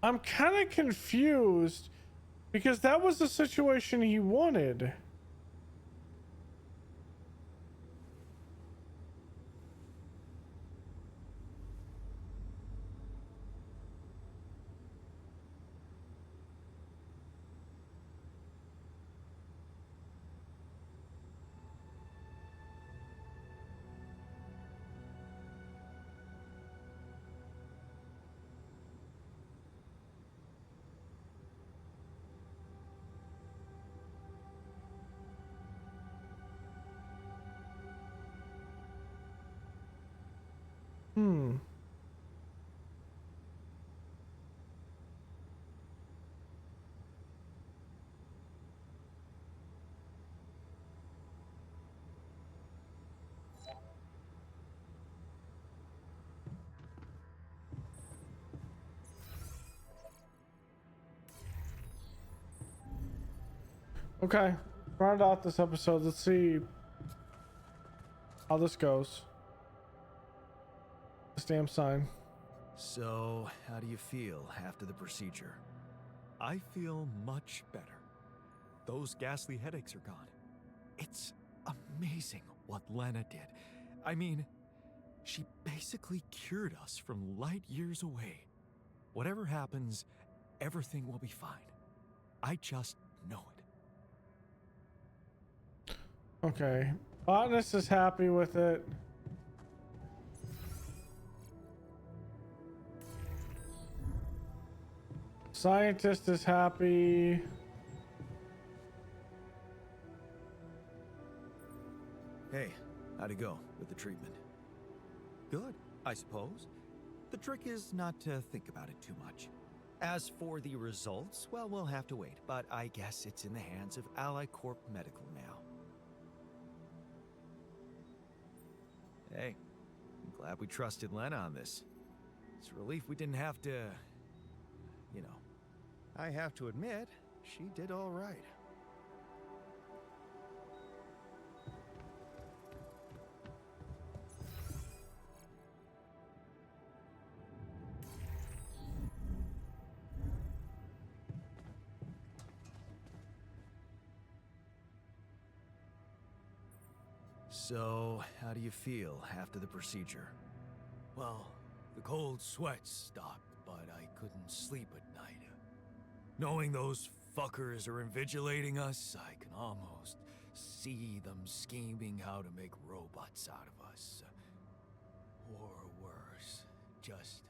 I'm kind of confused because that was the situation he wanted. Hmm. Okay, round out this episode. Let's see how this goes. This damn sign. So, how do you feel after the procedure? I feel much better. Those ghastly headaches are gone. It's amazing what Lena did. I mean, she basically cured us from light years away. Whatever happens, everything will be fine. I just know it. Okay, botanist is happy with it. Scientist is happy. Hey, how'd it go with the treatment? Good, I suppose. The trick is not to think about it too much. As for the results, well, we'll have to wait, but I guess it's in the hands of Ally Corp Medical now. Hey, I'm glad we trusted Lena on this. It's a relief we didn't have to, you know. I have to admit, she did all right. So, how do you feel after the procedure? Well, the cold sweats stopped, but I couldn't sleep at night. Knowing those fuckers are invigilating us, I can almost see them scheming how to make robots out of us. Or worse, just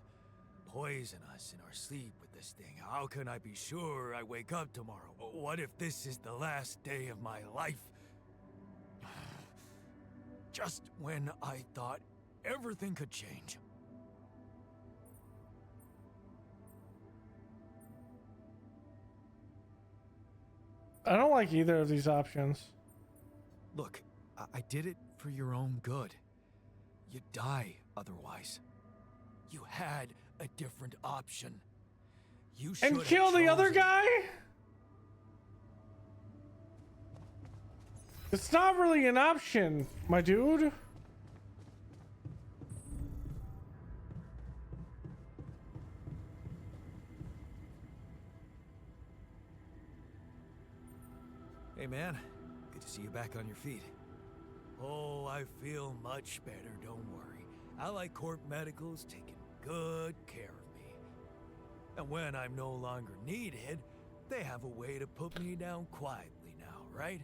poison us in our sleep with this thing. How can I be sure I wake up tomorrow? What if this is the last day of my life? Just when I thought everything could change. I don't like either of these options. Look, I did it for your own good. You'd die otherwise. You had a different option. You should And kill the other guy? It's not really an option, my dude. Hey man, good to see you back on your feet. Oh, I feel much better, don't worry. Ally Corp Medical's taking good care of me. And when I'm no longer needed, they have a way to put me down quietly now, right?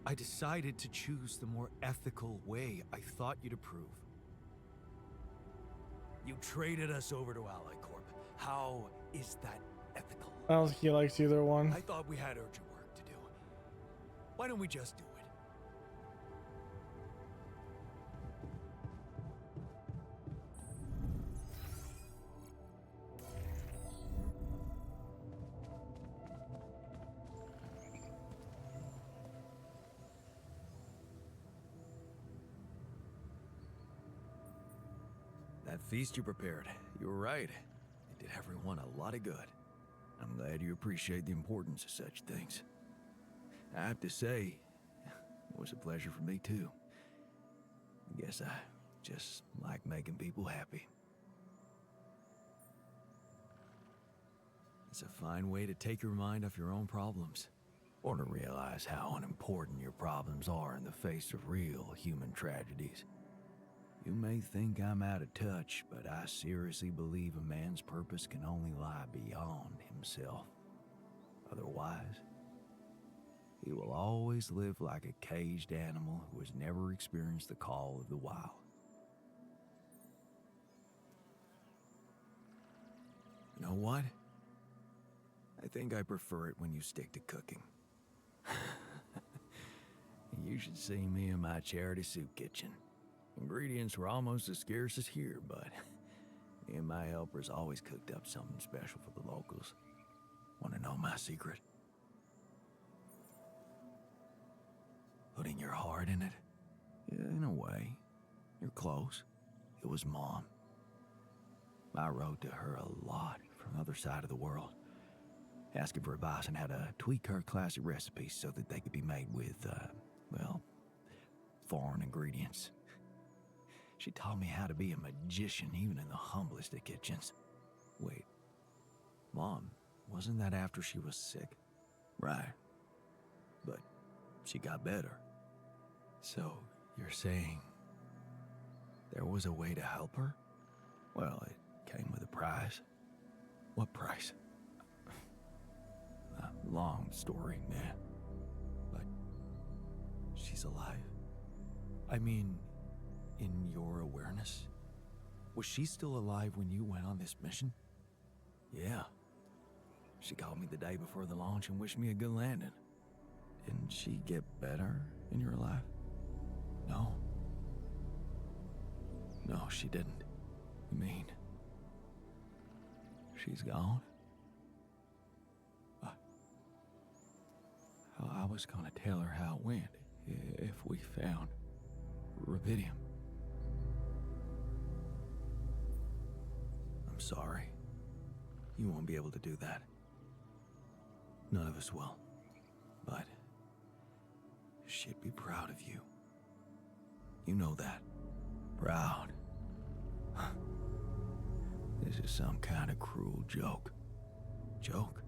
I decided to choose the more ethical way I thought you'd approve. You traded us over to Ally Corp. How is that ethical? I don't think he likes either one. I thought we had urgent work to do. Why don't we just do it? That feast you prepared, you were right. It did everyone a lot of good. I'm glad you appreciate the importance of such things. I have to say, it was a pleasure for me too. I guess I just like making people happy. It's a fine way to take your mind off your own problems, or to realize how unimportant your problems are in the face of real human tragedies. You may think I'm out of touch, but I seriously believe a man's purpose can only lie beyond himself. Otherwise, he will always live like a caged animal who has never experienced the call of the wild. You know what? I think I prefer it when you stick to cooking. You should see me in my charity soup kitchen. Ingredients were almost as scarce as here, but me and my helpers always cooked up something special for the locals. Want to know my secret? Putting your heart in it? Yeah, in a way. You're close. It was Mom. I wrote to her a lot from the other side of the world, asking for advice on how to tweak her classic recipes so that they could be made with, well, foreign ingredients. She taught me how to be a magician even in the humblest of kitchens. Wait, Mom, wasn't that after she was sick? Right. But she got better. So, you're saying there was a way to help her? Well, it came with a price. What price? A long story, man. But she's alive. I mean, in your awareness? Was she still alive when you went on this mission? Yeah. She called me the day before the launch and wished me a good landing. Didn't she get better in your life? No. No, she didn't. You mean she's gone? I was gonna tell her how it went if we found rubidium. I'm sorry. You won't be able to do that. None of us will. But she'd be proud of you. You know that. Proud. This is some kind of cruel joke. Joke?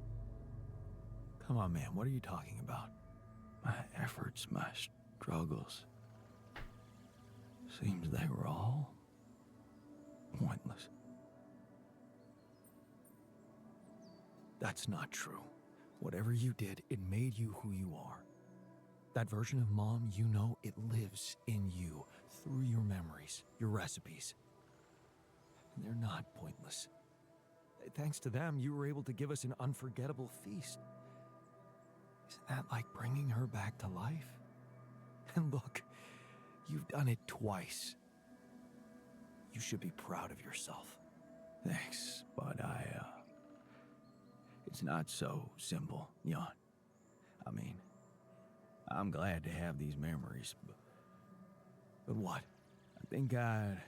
Come on, man, what are you talking about? My efforts, my struggles. Seems they were all pointless. That's not true. Whatever you did, it made you who you are. That version of Mom, you know, it lives in you through your memories, your recipes. And they're not pointless. Thanks to them, you were able to give us an unforgettable feast. Isn't that like bringing her back to life? And look, you've done it twice. You should be proud of yourself. Thanks, but it's not so simple, Jan. I mean, I'm glad to have these memories, but what? I think I'd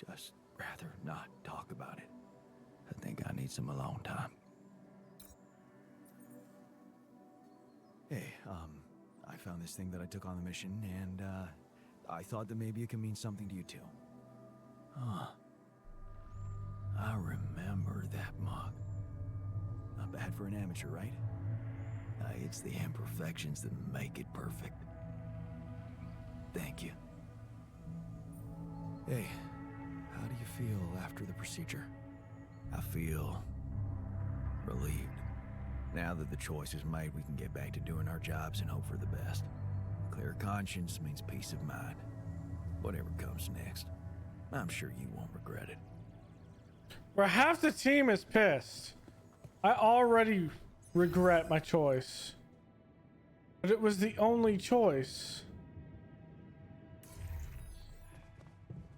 just rather not talk about it. I think I need some alone time. Hey, I found this thing that I took on the mission, and, I thought that maybe it could mean something to you too. Huh. I remember that mug. Not bad for an amateur, right? It's the imperfections that make it perfect. Thank you. Hey, how do you feel after the procedure? I feel relieved. Now that the choice is made, we can get back to doing our jobs and hope for the best. Clear conscience means peace of mind. Whatever comes next, I'm sure you won't regret it. Where half the team is pissed. I already regret my choice. But it was the only choice.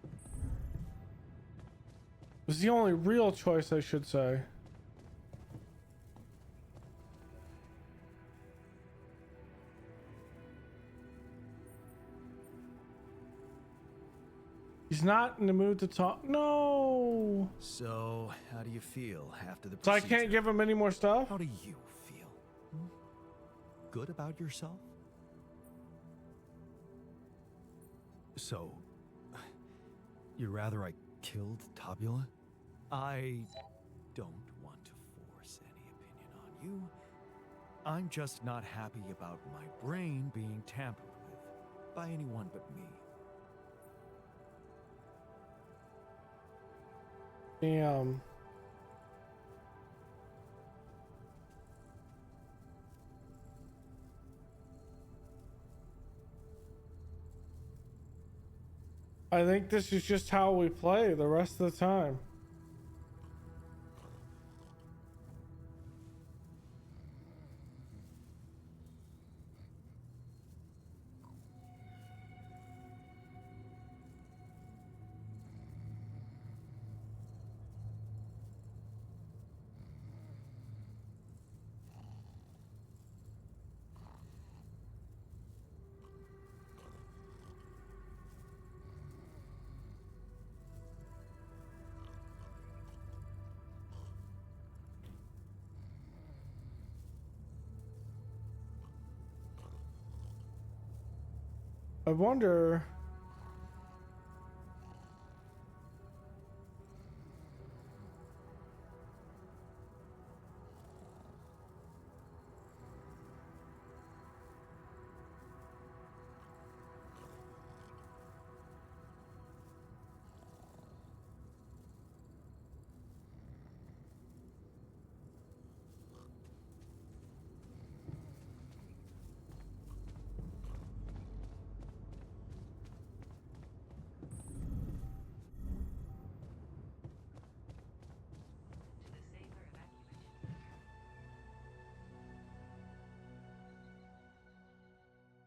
It was the only real choice, I should say. He's not in the mood to talk. No. So, how do you feel after the So I procedure? can't give him any more stuff? How do you feel? Good about yourself? So, you'd rather I killed Tabula? I don't want to force any you. I'm just not happy about my brain being tampered with by anyone but me. Damn. I think this is just how we play the rest of the time. I wonder.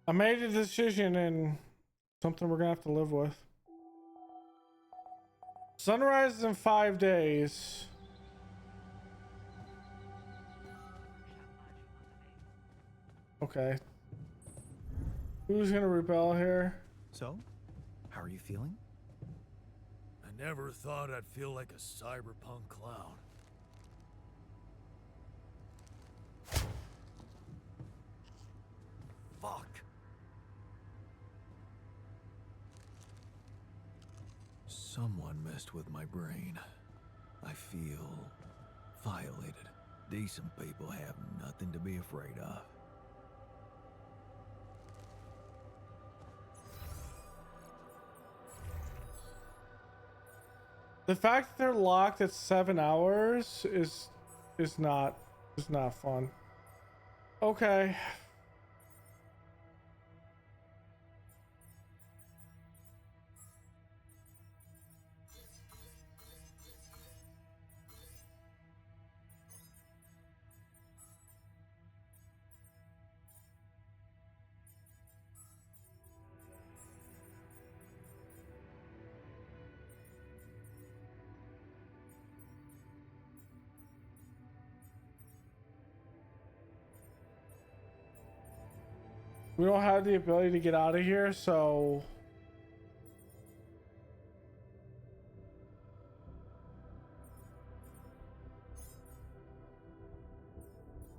I made a decision and something we're gonna have to live with. Sunrise is in 5 days. Okay. Who's gonna rebel here? So, how are you feeling? I never thought I'd feel like a cyberpunk clown. Fuck! Someone messed with my brain. I feel violated. Decent people have nothing to be afraid of. The fact that they're locked at 7 hours is not fun. Okay. We don't have the ability to get out of here, so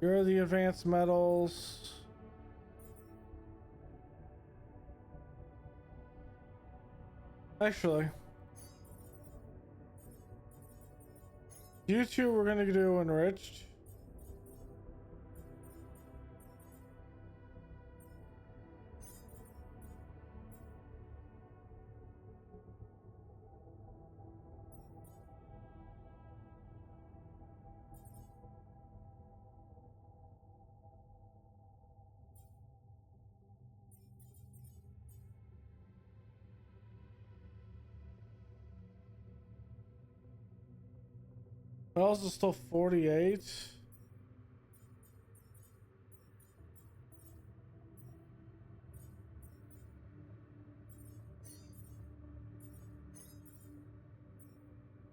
here are the advanced metals. Actually, you two we're gonna do enriched. Wells is still 48.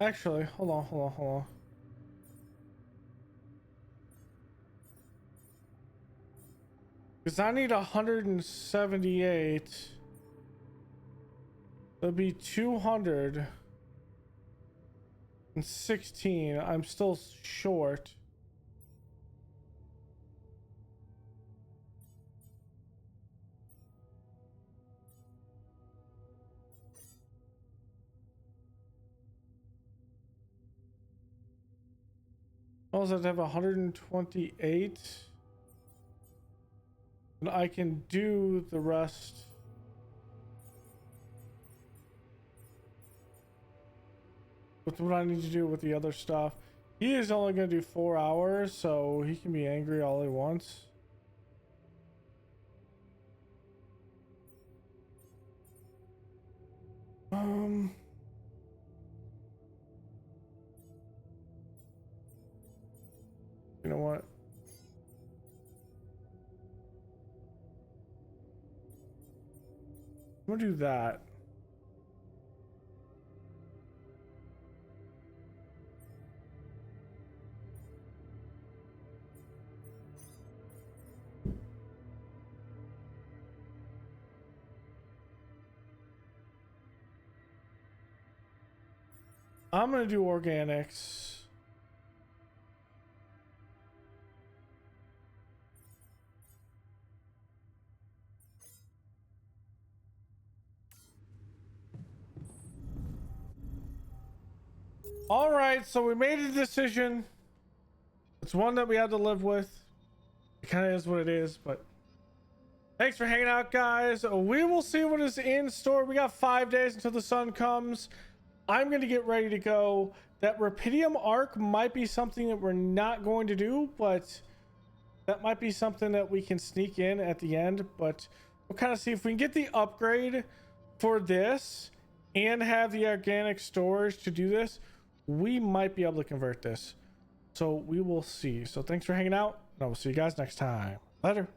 Actually, hold on. Because I need 178. That'd be 216. I'm still short. Also have to have 128. And I can do the rest. With what I need to do with the other stuff. He is only going to do 4 hours, so he can be angry all he wants. You know what? I'm gonna do that. I'm gonna do organics. All right, so we made a decision. It's one that we had to live with. It kind of is what it is, but thanks for hanging out, guys. We will see what is in store. We got 5 days until the sun comes. I'm going to get ready to go. That Rapidium arc might be something that we're not going to do, but that might be something that we can sneak in at the end. But we'll kind of see if we can get the upgrade for this and have the organic storage to do this. We might be able to convert this. So we will see. So thanks for hanging out, and I will see you guys next time. Later.